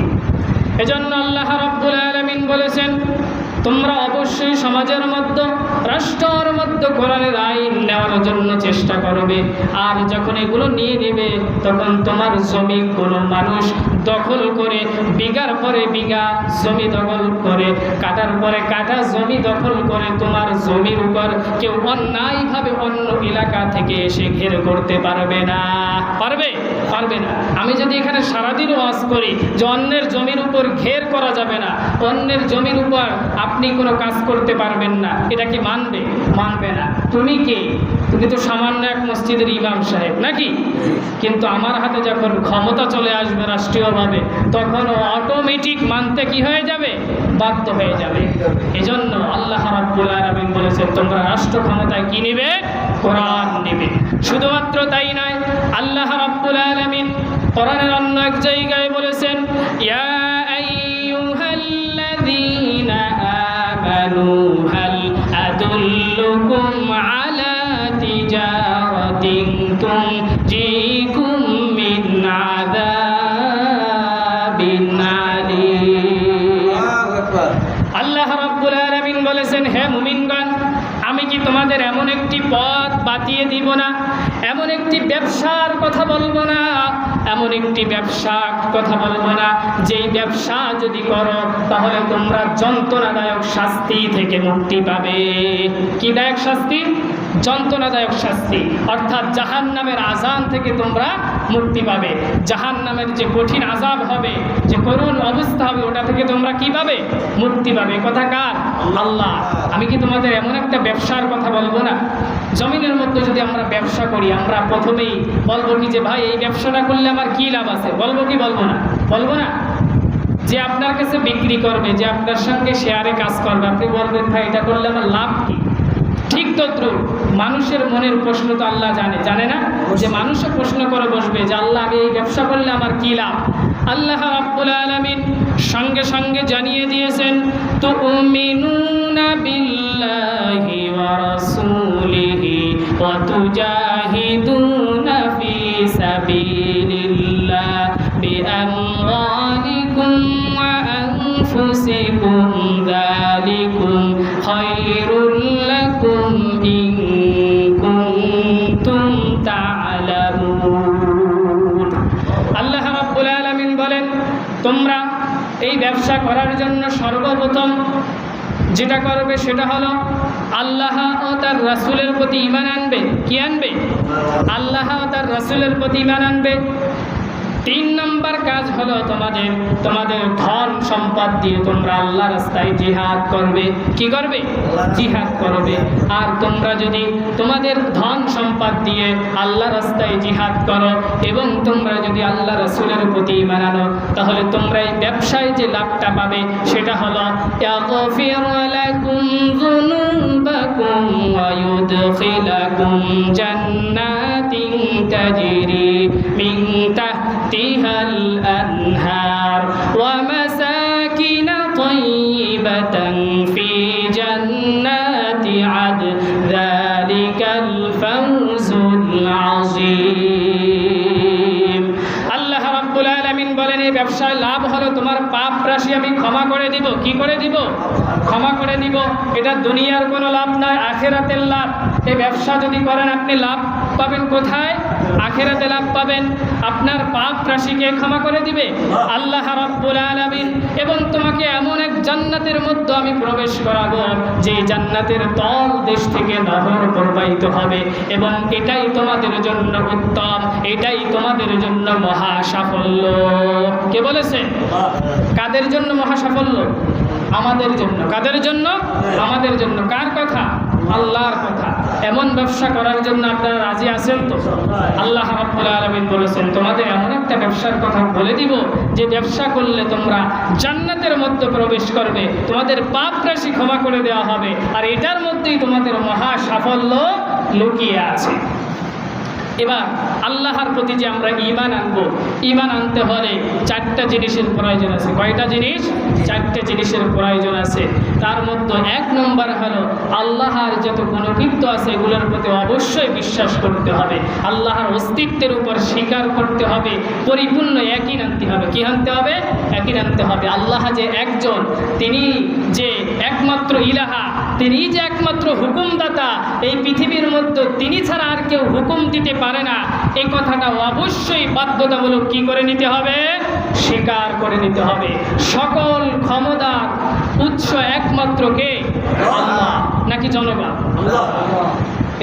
এজন্য আল্লাহ রাব্বুল আলামিন বলেছেন, তোমরা অবশ্যই সমাজের মধ্যে, রাষ্ট্রের মধ্যে কোরআনের আইন নেওয়ার জন্য চেষ্টা করবে। আর যখন এগুলো নিয়ে নেবে তখন তোমার জমি কোনো মানুষ দখল করে বিঘার পরে বিঘা জমি দখল করে, কাটার পরে কাটা জমি দখল করে তোমার জমির উপর কেউ অন্যায়ভাবে অন্য এলাকা থেকে এসে ঘের করতে পারবে না। পারবে না। আমি যদি এখানে সারাদিন ওয়াজ করি যে অন্যের জমির উপর ঘের করা যাবে না, অন্যের জমির উপর আপনি কোনো কাজ করতে পারবেন না, এটা কি মানবে না? তুমি কে? তুমি তো সামান্য এক মসজিদের ইমাম সাহেব নাকি? কিন্তু আমার হাতে যখন ক্ষমতা চলে আসবে রাষ্ট্রীয়ভাবে, তখন অটোমেটিক মানতে কি হয়ে যাবে? বাধ্য হয়ে যাবে। এজন্য আল্লাহ রাব্বুল আলামিন বলেছেন, তোমরা রাষ্ট্র ক্ষমতায় কি নেবে? কোরআন নেবে। শুধুমাত্র তাই নয়, আল্লাহ রাব্বুল আলামিন কোরআনের অন্য এক জায়গায় বলেছেন, ইয়া আইয়ুহাল্লাযীনা আমানু হাল আদুল্লুকুম আলা তিজারাতিন তুনজিকুম মিন আযাবিন আলীম। আল্লাহ রাব্বুল আলামিন বলেছেন, হে মুমিনগণ, আমি কি তোমাদের এমন একটি পথ বাতিয়ে দিব না, এমন একটি ব্যবসার কথা বলবো না, এমন একটি ব্যবসার কথা বলবো না যেই ব্যবসা যদি করো তাহলে তোমরা যন্ত্রণাদায়ক শাস্তি থেকে মুক্তি পাবে। কি দায়ক শাস্তি? যন্ত্রণাদায়ক শাস্তি, অর্থাৎ জাহান্নামের আযাব থেকে তোমরা মুক্তি পাবে। জাহান্নামের যে কঠিন আযাব হবে, যে করুণ অবস্থা হবে, ওটা থেকে তোমরা কি পাবে? মুক্তি পাবে। কথা কার? আল্লাহ। আমি কি তোমাদের এমন একটা ব্যবসার কথা বলবো না? জমিনের মধ্যে যদি আমরা ব্যবসা করি, আমরা প্রথমেই বলবো কি যে ভাই এই ব্যবসাটা করলে আমার কি লাভ আছে? বলবো কি বলবো না? বলবো না? যে আপনার কাছে বিক্রি করবে, যে আপনার সঙ্গে শেয়ারে কাজ করবে, আপনি বলবেন ভাই এটা করলে আমার লাভ কি? ঠিক তদ্রুপ মানুষের মনের প্রশ্ন তো আল্লাহ জানে, জানে না? যে মানুষও প্রশ্ন করে বসবে যে আল্লাহ আমি এই ব্যবসা করলে আমার কি লাভ? আল্লাহ রাব্বুল আলামিন সঙ্গে সঙ্গে জানিয়ে দিয়েছেন, তুমিনুনা বিল্লাহি ওয়া রাসূলিহি ওয়া তুজাহিদুনা ফি সাবিলিল্লাহ বিআমওয়ালিকুম ওয়া আনফুসিকুম যালিকুম খায়রুল লাকুম ইন কুনতুম তা'লামুন। আল্লাহ রাব্বুল আলামিন বলেন, তোমরা এই ব্যবসা করার জন্য সর্বপ্রথম যেটা করবে সেটা হলো আল্লাহ ও তার রাসূলের প্রতি ঈমান আনবে। কি আনবে? আল্লাহ ও তার রাসূলের প্রতি ঈমান আনবে। 3 নম্বর কাজ হলো তোমাদের ধন সম্পদ দিয়ে তোমরা আল্লাহ রাস্তায় জিহাদ করবে। কি করবে? জিহাদ করবে। আর তোমরা যদি তোমাদের ধন সম্পদ দিয়ে আল্লাহ রাস্তায় জিহাদ করো এবং তোমরা যদি আল্লাহ রাসূলের প্রতি ঈমান আনো, তাহলে তোমরা এই ব্যবসায় যে লাভটা পাবে সেটা হলো ইয়াগফির লাকুম যুনুবাকুম ওয়া ইউদখিলাকুম জান্নাতিন তাজরি মিন তাহতিহাল আনহার ওয়া মাসাকিন তাইয়িবাতান ফি জান্নাতি আদন যালিকাল ফাওজুল আযীম। আল্লাহ রাব্বুল আলামিন বলেন, এই ব্যবসায় লাভ হলো তোমার পাপ রাশি আমি ক্ষমা করে দিব। কি করে দিব? ক্ষমা করে দিব। এটা দুনিয়ার কোনো লাভ নয়, আখিরাতের লাভ। এই ব্যবসা যদি করেন আপনি লাভ পাবেন কোথায়? আখিরাতে লাভ পাবেন। আপনার পাপ রাশিকে ক্ষমা করে দিবে আল্লাহ রাব্বুল আলামিন, এবং তোমাকে এমন এক জান্নাতের মধ্যে আমি প্রবেশ করাবো যে জান্নাতের তল দেশ থেকে নহর প্রবাহিত হবে, এবং এটাই তোমাদের জন্য উত্তম, এটাই তোমাদের জন্য মহা সাফল্য। কে বলেছে? কাদের জন্য মহা সাফল্য? আমাদের জন্য। কাদের জন্য? আমাদের জন্য। কার কথা? আল্লাহর কথা। এমন ব্যবসা করার জন্য আপনারা রাজি আছেন তো? আল্লাহ রাব্বুল আলামিন বলেছেন, তোমাদের এমন একটা ব্যবসার কথা বলে দিব যে ব্যবসা করলে তোমরা জান্নাতের মধ্যে প্রবেশ করবে, তোমাদের পাপ রাশি ক্ষমা করে দেওয়া হবে, আর এটার মধ্যেই তোমাদের মহা সাফল্য লুকিয়ে আছে। এবার আল্লাহর প্রতি যে আমরা ঈমান আনবো, ঈমান আনতে হলে 4টা জিনিসের প্রয়োজন আছে। কয়টা জিনিস? 4টে জিনিসের প্রয়োজন আছে। তার মধ্যে 1 নম্বর হলো আল্লাহর যত গুণকীর্ত আছে এগুলোর প্রতি অবশ্যই বিশ্বাস করতে হবে, আল্লাহর অস্তিত্বের উপর স্বীকার করতে হবে, পরিপূর্ণ একই আনতে হবে। কি আনতে হবে? একই আনতে হবে। আল্লাহ যে একজন, তিনি যে একমাত্র ইলাহা, তিনি যে একমাত্র হুকুমদাতা, এই পৃথিবীর মধ্যে তিনি ছাড়া আর কেউ হুকুম দিতে পারে না, এই কথাটা অবশ্যই বাধ্যতামূলক কি করে নিতে হবে? স্বীকার করে নিতে হবে। সকল ক্ষমতার উৎস একমাত্র কে? আল্লাহ নাকি জনগণ?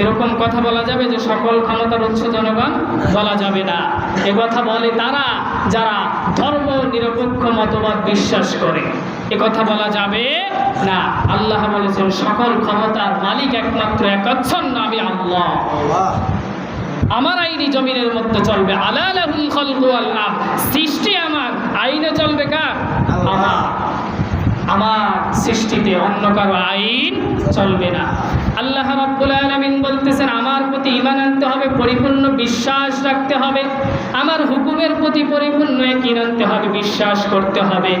এরকম কথা বলা যাবে যে সকল ক্ষমতার উৎস জনগণ? বলা যাবে না। এ কথা বলে তারা যারা ধর্ম নিরপেক্ষ মতবাদ বিশ্বাস করে, এ কথা বলা যাবে না। আল্লাহ বলেছেন সকল ক্ষমতার মালিক একমাত্র একচ্ছন্ন আমি আল্লাহ। আমার আইনি জমিনের মধ্যে চলবে। আলা লাহুল খালকু ওয়াল আমর, সৃষ্টি আমার, আইনে চলবে কার? আমার। আমার সৃষ্টিতে অন্য কারো আইন চলবে না। আল্লাহ রাব্বুল আলামিন বলতেছেন আমার প্রতি ঈমান আনতে হবে, পরিপূর্ণ বিশ্বাস রাখতে হবে, আমার হুকুমের প্রতি পরিপূর্ণ ইয়াকিন আনতে হবে, বিশ্বাস করতে হবে,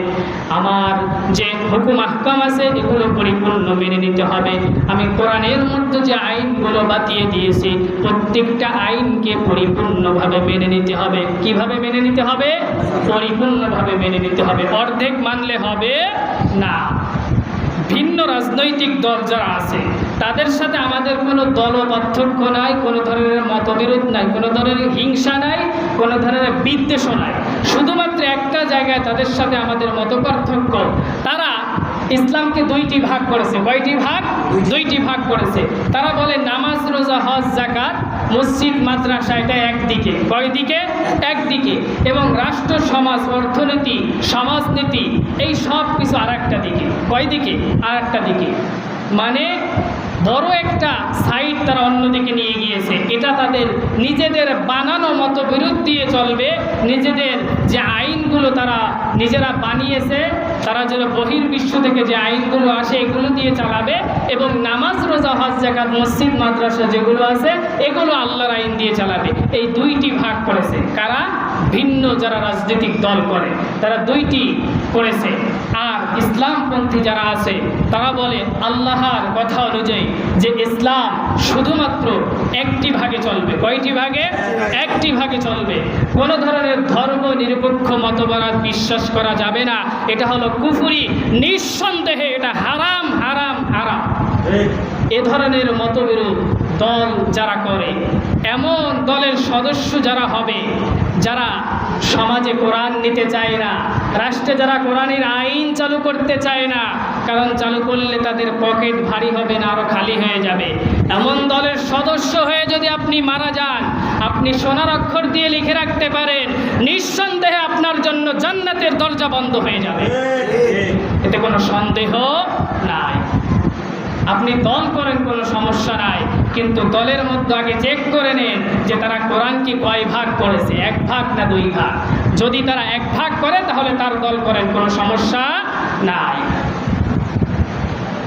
আমার যে হুকুম আহকাম আছে এগুলো পরিপূর্ণ মেনে নিতে হবে। আমি কোরআনের মধ্যে যে আইনগুলো বাতিয়ে দিয়েছি প্রত্যেকটা আইনকে পরিপূর্ণভাবে মেনে নিতে হবে। কিভাবে মেনে নিতে হবে? পরিপূর্ণভাবে মেনে নিতে হবে। অর্ধেক মানলে হবে না। ভিন্ন রাজনৈতিক দল যারা আছে তাদের সাথে আমাদের কোনো দল পার্থক্য নাই, কোনো ধরনের মতবিরোধ নাই, কোনো ধরনের হিংসা নাই, কোনো ধরনের বিদ্বেষও নাই। শুধুমাত্র একটা জায়গায় তাদের সাথে আমাদের মত পার্থক্য, তারা ইসলামকে দুইটি ভাগ করেছে। কয়টি ভাগ? দুইটি ভাগ করেছে। তারা বলে নামাজ, রোজা, হজ, যাকাত, মসজিদ, মাদ্রাসা, এটা একদিকে। কয়দিকে? একদিকে। এবং রাষ্ট্র, সমাজ, অর্থনীতি, সমাজনীতি, এই সব কিছু আর একটা দিকে। কয়দিকে? আর একটা দিকে। মানে বড় একটা সাইড তারা অন্যদিকে নিয়ে গিয়েছে। এটা তাদের নিজেদের বানানো মতবিরোধ দিয়ে চলবে। নিজেদের যে আইনগুলো তারা নিজেরা বানিয়েছে, তারা যেন বহির্বিশ্ব থেকে যে আইনগুলো আসে এগুলো দিয়ে চালাবে, এবং নামাজ, রোজা, হজ, যাকাত, মসজিদ, মাদ্রাসা যেগুলো আছে এগুলো আল্লাহর আইন দিয়ে চালাবে। এই দুইটি ভাগ করেছে। কারা? ভিন্ন যারা রাজনৈতিক দল করে তারা দুইটি করেছে। আর ইসলামপন্থী যারা আছে তারা বলে আল্লাহর কথা অনুযায়ী যে ইসলাম শুধুমাত্র একটি ভাগে চলবে। কয়টি ভাগে? একটি ভাগে চলবে। কোনো ধরনের ধর্ম নিরপেক্ষ মতবাদ বিশ্বাস করা যাবে না। এটা হলো কুফরি, নিঃসন্দেহে এটা হারাম, হারাম, হারাম। এ ধরনের মতবিরোধ দল যারা করে, এমন দলের সদস্য যারা হবে যারা সমাজে কোরআন নিতে চায় না, রাষ্ট্রে যারা কোরআনের আইন চালু করতে চায় না, কারণ চালু করলে তাদের পকেট ভারী হবে না, আরো খালি হয়ে যাবে, এমন দলের সদস্য হয়ে যদি আপনি মারা যান, আপনি সোনার অক্ষর দিয়ে লিখে রাখতে পারেন নিঃসন্দেহে আপনার জন্য জান্নাতের দরজা বন্ধ হয়ে যাবে। এতে কোনো সন্দেহ নাই। আপনি দল করেন কোনো সমস্যা নাই, কিন্তু দলের মধ্যে আগে চেক করে নেন যে তারা কোরআন কি কয় ভাগ করেছে, এক ভাগ না দুই ভাগ। যদি তারা এক ভাগ করে তাহলে তার দল করেন, কোনো সমস্যা নাই।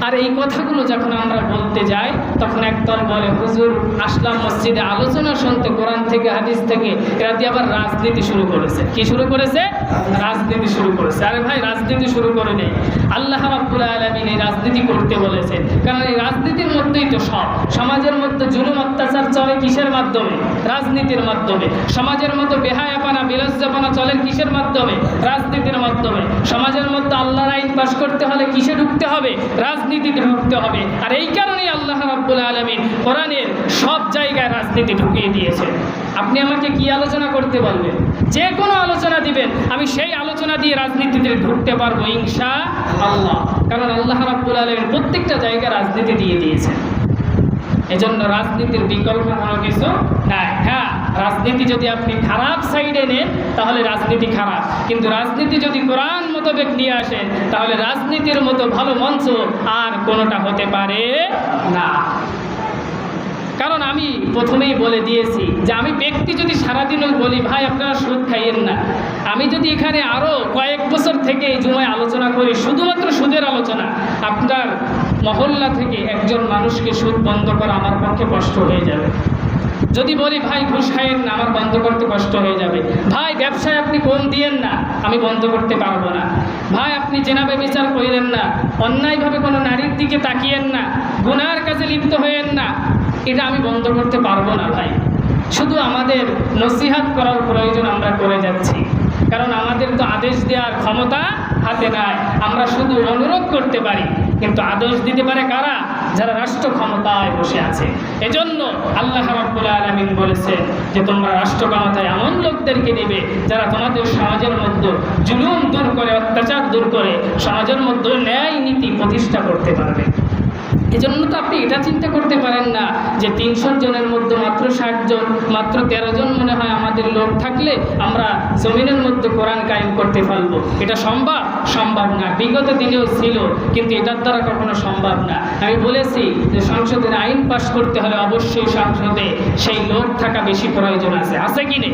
আর এই কথাগুলো যখন আমরা বলতে যাই তখন একদল বলে হুজুর আসলাম মসজিদে আলোচনা শুনতে কোরআন থেকে হাদিস থেকে, এরা দিয়ে আবার রাজনীতি শুরু করেছে। কি শুরু করেছে? রাজনীতি শুরু করেছে। আরে ভাই, রাজনীতি শুরু করে নেই, আল্লাহ রাব্বুল আলামিন এই রাজনীতি করতে বলেছেন। কারণ এই রাজনীতির মধ্যেই তো সব। সমাজের মধ্যে জুলুম অত্যাচার চলে কিসের মাধ্যমে? রাজনীতির মাধ্যমে। সমাজের মধ্যে বেহায়াপনা বিলজ্জাপনা চলে কিসের মাধ্যমে? রাজনীতির মাধ্যমে। সমাজের মধ্যে আল্লাহর আইন পাশ করতে হলে কিসে ঢুকতে হবে? রাজনীতিতে ঢুকতে হবে। আর এই কারণেই আল্লাহ রাব্বুল আলামিন কোরআনের সব জায়গায় রাজনীতি ঢুকিয়ে দিয়েছেন। আপনি আমাকে কি আলোচনা করতে বলবেন? যে কোনো আলোচনা দিবেন, আমি সেই আলোচনা দিয়ে রাজনীতিতে ঢুকতে পারবো ইনশাআল্লাহ। কারণ আল্লাহ রাব্বুল আলামিন প্রত্যেকটা জায়গায় রাজনীতি দিয়ে দিয়েছেন। এজন্য রাজনীতির বিকল্প কোনো কিছু নাই। হ্যাঁ, রাজনীতি যদি আপনি খারাপ সাইডে নেন তাহলে রাজনীতি খারাপ, কিন্তু রাজনীতি যদি কোরআন মোতাবেক নিয়ে আসেন তাহলে রাজনীতির মতো ভালো মঞ্চ আর কোনোটা হতে পারে না। কারণ আমি প্রথমেই বলে দিয়েছি যে আমি ব্যক্তি যদি সারাদিনও বলি ভাই আপনারা সুদ খাইয়েন না, আমি যদি এখানে আরও কয়েক বছর থেকে এই জুমায় আলোচনা করি শুধুমাত্র সুদের আলোচনা, আপনার মহল্লা থেকে একজন মানুষকে সুদ বন্ধ করা আমার পক্ষে কষ্ট হয়ে যাবে। যদি বলি ভাই ঘুষ খাইয়েন না, আমার বন্ধ করতে কষ্ট হয়ে যাবে। ভাই ব্যবসায় আপনি কম দিয়েন না, আমি বন্ধ করতে পারবো না। ভাই আপনি জেনাবে বিচার করেন না, অন্যায়ভাবে কোনো নারীর দিকে তাকিয়েন না, গুনার কাজে লিপ্ত হয়েন না, এটা আমি বন্ধ করতে পারবো না ভাই। শুধু আমাদের নসিহাত করার প্রয়োজন আমরা করে যাচ্ছি, কারণ আমাদের তো আদেশ দেওয়ার ক্ষমতা হাতে নাই। আমরা শুধু অনুরোধ করতে পারি, কিন্তু আদেশ দিতে পারে কারা? যারা রাষ্ট্র ক্ষমতায় বসে আছে। এজন্য আল্লাহ রাব্বুল আলামিন বলেছেন যে তোমরা রাষ্ট্র ক্ষমতায় এমন লোকদেরকে নেবে যারা তোমাদের সমাজের মধ্যে জুলুম দূর করে, অত্যাচার দূর করে সমাজের মধ্যে ন্যায় নীতি প্রতিষ্ঠা করতে পারবে। এজন্য তো আপনি এটা চিন্তা করতে পারেন না যে 300 জনের মধ্যে মাত্র 60 জন, মাত্র 13 জন মনে হয় আমাদের লোক থাকলে আমরা জমিনের মধ্যে কোরআন কায়েম করতে পারবো। এটা সম্ভব? সম্ভব না। বিগত দিনেও ছিল, কিন্তু এটার দ্বারা কখনো সম্ভব না। আমি বলেছি যে সংসদের আইন পাশ করতে হলে অবশ্যই সংসদে সেই লোক থাকা বেশি প্রয়োজন আছে। আছে কি নেই?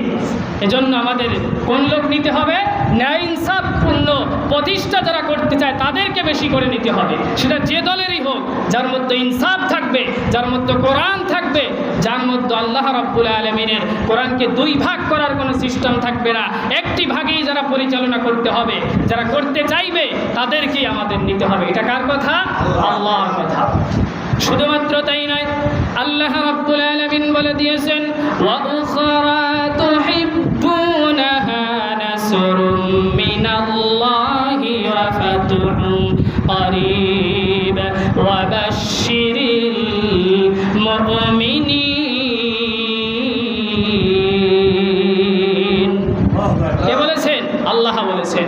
এজন্য আমাদের কোন লোক নিতে হবে? ন্যায় ইনসাফপূর্ণ প্রতিষ্ঠা যারা করতে চায় তাদেরকে বেশি করে নিতে হবে। সেটা যে দলেরই হোক, যার মধ্যে ইনসাফ থাকবে, যার মধ্যে কোরআন থাকবে, যার মধ্যে আল্লাহ রাব্বুল আলামিনের কোরআনকে 2 ভাগ করার কোনো সিস্টেম থাকবে না, একটি ভাগেই যারা পরিচালনা করতে হবে, যারা করতে চাইবে তাদেরকেই আমাদের নিতে হবে। এটা কার কথা? আল্লাহর কথা। শুধুমাত্র তাই নয়, আল্লাহ রাব্বুল আলামিন বলে দিয়েছেন ওয়া উখরা তুহিব্বুনাহা নাসরুম মিনাল্লাহি ওয়া ফাতহুন قريب وبشر المؤمنين কে বলেছেন? আল্লাহ বলেছেন।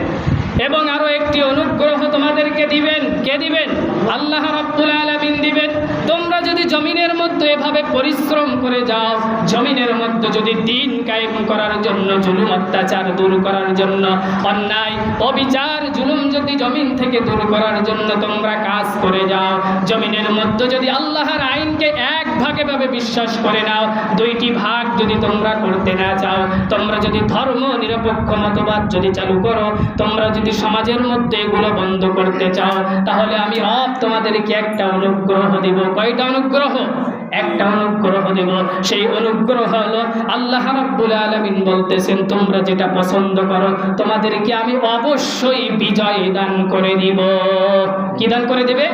এবং আরো একটি অনুগ্রহ তোমাদেরকে দিবেন। কে দিবেন? আল্লাহ রাব্বুল আলামিন দিবেন। তোমরা যদি জমিনের মধ্যে এভাবে পরিশ্রম করে যাও, জমিনের মধ্যে যদি দিন কায়েম করার জন্য, জুলুম অত্যাচার দূর করার জন্য, অন্যায় অবিচার জুলুম যদি জমিন থেকে দূর করার জন্য তোমরা কাজ করে যাও, জমিনের মধ্যে যদি আল্লাহর আইনকে এক ভাগে ভাবে বিশ্বাস করে নাও, দুইটি ভাগ যদি তোমরা করতে না চাও, তোমরা যদি ধর্ম নিরপেক্ষ মতবাদ যদি চালু করো, তোমরা যদি সমাজের মধ্যে এগুলো বন্ধ করতে চাও, তাহলে আমি রব তোমাদেরকে একটা অনুগ্রহ দেব। কয়টা অনুগ্রহ? একটা অনুগ্রহ দেব। সেই অনুগ্রহ হলো আল্লাহ রাব্বুল আলামিন বলতেছেন, তোমরা যেটা পছন্দ করো তোমাদেরকে আমি অবশ্যই বিজয় দান করে দিব। কি দান করে দেবে?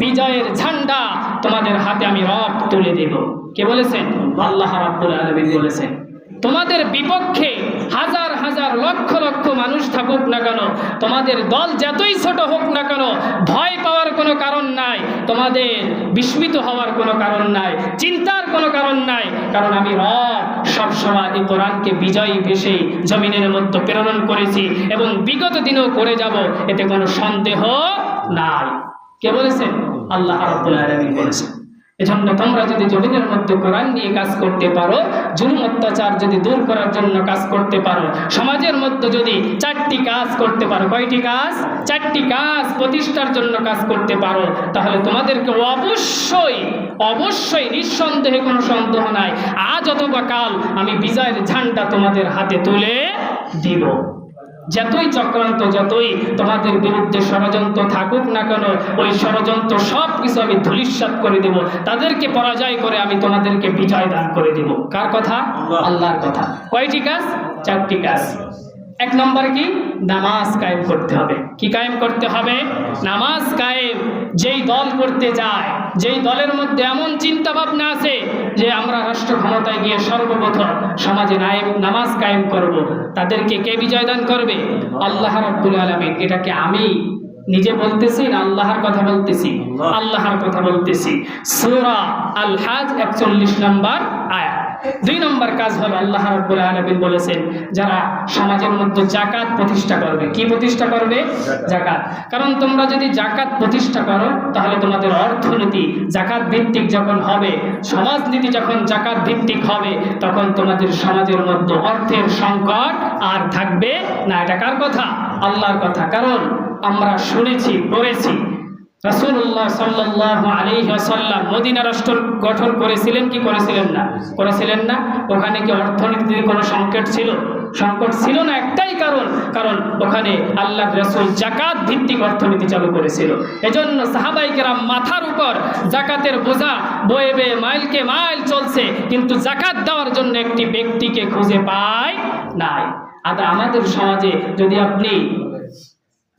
বিজয়ের ঝান্ডা তোমাদের হাতে আমি রব তুলে দেব। কে বলেছেন? আল্লাহ রাব্বুল আলামিন বলেছেন। তোমাদের বিপক্ষে হাজার হাজার লক্ষ লক্ষ মানুষ থাকুক না কেন, তোমাদের দল যতই ছোট হোক না কেন, ভয় পাওয়ার কোনো কারণ নাই, তোমাদের বিস্মিত হওয়ার কোনো কারণ নাই, চিন্তার কোনো কারণ নাই। কারণ আমি রব সবসময় এই কোরআনকে বিজয়ী ভেসে জমিনের মধ্যে প্রেরণ করেছি এবং বিগত দিনেও করে যাব, এতে কোনো সন্দেহ নাই। কে বলেছেন? আল্লাহ রাব্বুল আলামিন বলেছেন। এজন্য তোমরা যদি জমিনের মধ্যে কোরআন নিয়ে কাজ করতে পারো, জুলুম অত্যাচার যদি দূর করার জন্য কাজ করতে পারো, সমাজের মধ্যে যদি 4টি কাজ করতে পারো, কয়টি কাজ? 4টি কাজ প্রতিষ্ঠার জন্য কাজ করতে পারো, তাহলে তোমাদেরকে অবশ্যই অবশ্যই নিঃসন্দেহে কোনো সন্দেহ নাই, আজ অথবা কাল আমি বিজয়ের ঝান্ডা তোমাদের হাতে তুলে দিব। যতই চক্রান্ত, যতই তোমাদের বিরুদ্ধে ষড়যন্ত্র থাকুক না কেন, ওই ষড়যন্ত্র সব কিছু আমি ধূলিসাৎ করে দেব, তাদেরকে পরাজয় করে আমি তোমাদেরকে বিজয় দান করে দেব। কার কথা? আল্লাহর কথা। কয়টি কাজ? 4টি কাজ। 1 নম্বর কি? নামাজ কায়েম করতে হবে। কি কায়েম করতে হবে? নামাজ কায়েম। যেই দল করতে যায়, যেই দলের মধ্যে এমন চিন্তা ভাবনা আছে যে আমরা রাষ্ট্র ক্ষমতায় গিয়ে সর্বপ্রথম সমাজে নামাজ কায়েম করব, তাদেরকে কে বিজয় দান করবে? আল্লাহ রাব্বুল আলামিন। এটাকে আমি নিজে বলতেছি না আল্লাহর কথা বলতেছি? আল্লাহর কথা বলতেছি। সূরা আল হজ 41 নম্বর আয়াত। 2 নম্বর কাজ হলো আল্লাহ রাব্বুল আলামিন বলেছেন, যারা সমাজের মধ্যে যাকাত প্রতিষ্ঠা করবে। কি প্রতিষ্ঠা করবে? যাকাত। কারণ তোমরা যদি যাকাত প্রতিষ্ঠা করো, তাহলে তোমাদের অর্থনীতি যাকাত ভিত্তিক যখন হবে, সমাজনীতি যখন যাকাত ভিত্তিক হবে, তখন তোমাদের সমাজের মধ্যে অর্থের সংকট আর থাকবে না। এটা কার কথা? আল্লাহর কথা। কারণ আমরা শুনেছি, পড়েছি, রাসূলুল্লাহ সাল্লাল্লাহু আলাইহি ওয়াসাল্লাম মদিনা রাষ্ট্র গঠন করেছিলেন কি করেছিলেন না? করেছিলেন না? ওখানে কি অর্থনীতির কোনো সংকট ছিল? সংকট ছিল না। একটাই কারণ ওখানে আল্লাহর রাসূল যাকাত ভিত্তিক অর্থনীতি চালু করেছিল। এজন্য সাহাবায়ে কেরাম মাথার উপর যাকাতের বোঝা বয়ে বয়ে মাইলকে মাইল চলছে, কিন্তু যাকাত দেওয়ার জন্য একটি ব্যক্তিকে খুঁজে পায় নাই। আর আমাদের সমাজে যদি আপনি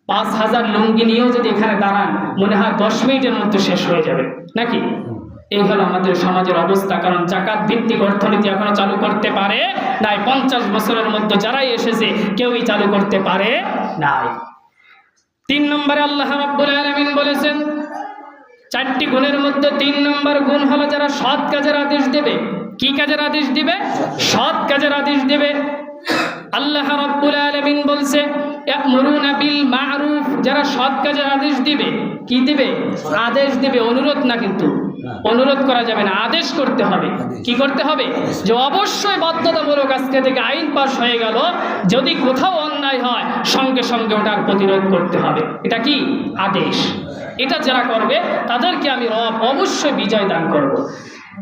5000 লুঙ্গি নিয়েও যদি এখানে দাঁড়ান, মনে হয় 10 মিনিটের মধ্যে শেষ হয়ে যাবে, নাকি? এই হলো আমাদের সমাজের অবস্থা। কারণ যাকাত ভিত্তিক অর্থনীতি এখনো চালু করতে পারে নাই। 50 বছরের মধ্যে যারাই এসেছে কেউই চালু করতে পারে নাই। 3 নম্বরে আল্লাহ রাব্বুল আলামিন বলেছেন, 4টি গুণের মধ্যে 3 নম্বর গুণ হলো যারা সৎ কাজের আদেশ দেবে। কি কাজের আদেশ দিবে? সৎ কাজের আদেশ দেবে। আল্লাহ রাব্বুল আলামিন বলছে, ইয়ামুরুনা বিল মা'রুফ, যারা সৎ কাজের আদেশ দিবে। কি দিবে? আদেশ দিবে, অনুরোধ না। কিন্তু অনুরোধ করা যাবে না, আদেশ করতে হবে। কি করতে হবে? যে অবশ্যই বাধ্যতামূলক আজকে থেকে আইন পাস হয়ে গেল, যদি কোথাও অন্যায় হয় সঙ্গে সঙ্গে ওটার প্রতিরোধ করতে হবে। এটা কি? আদেশ। এটা যারা করবে তাদেরকে আমি রব অবশ্যই বিজয় দান করব।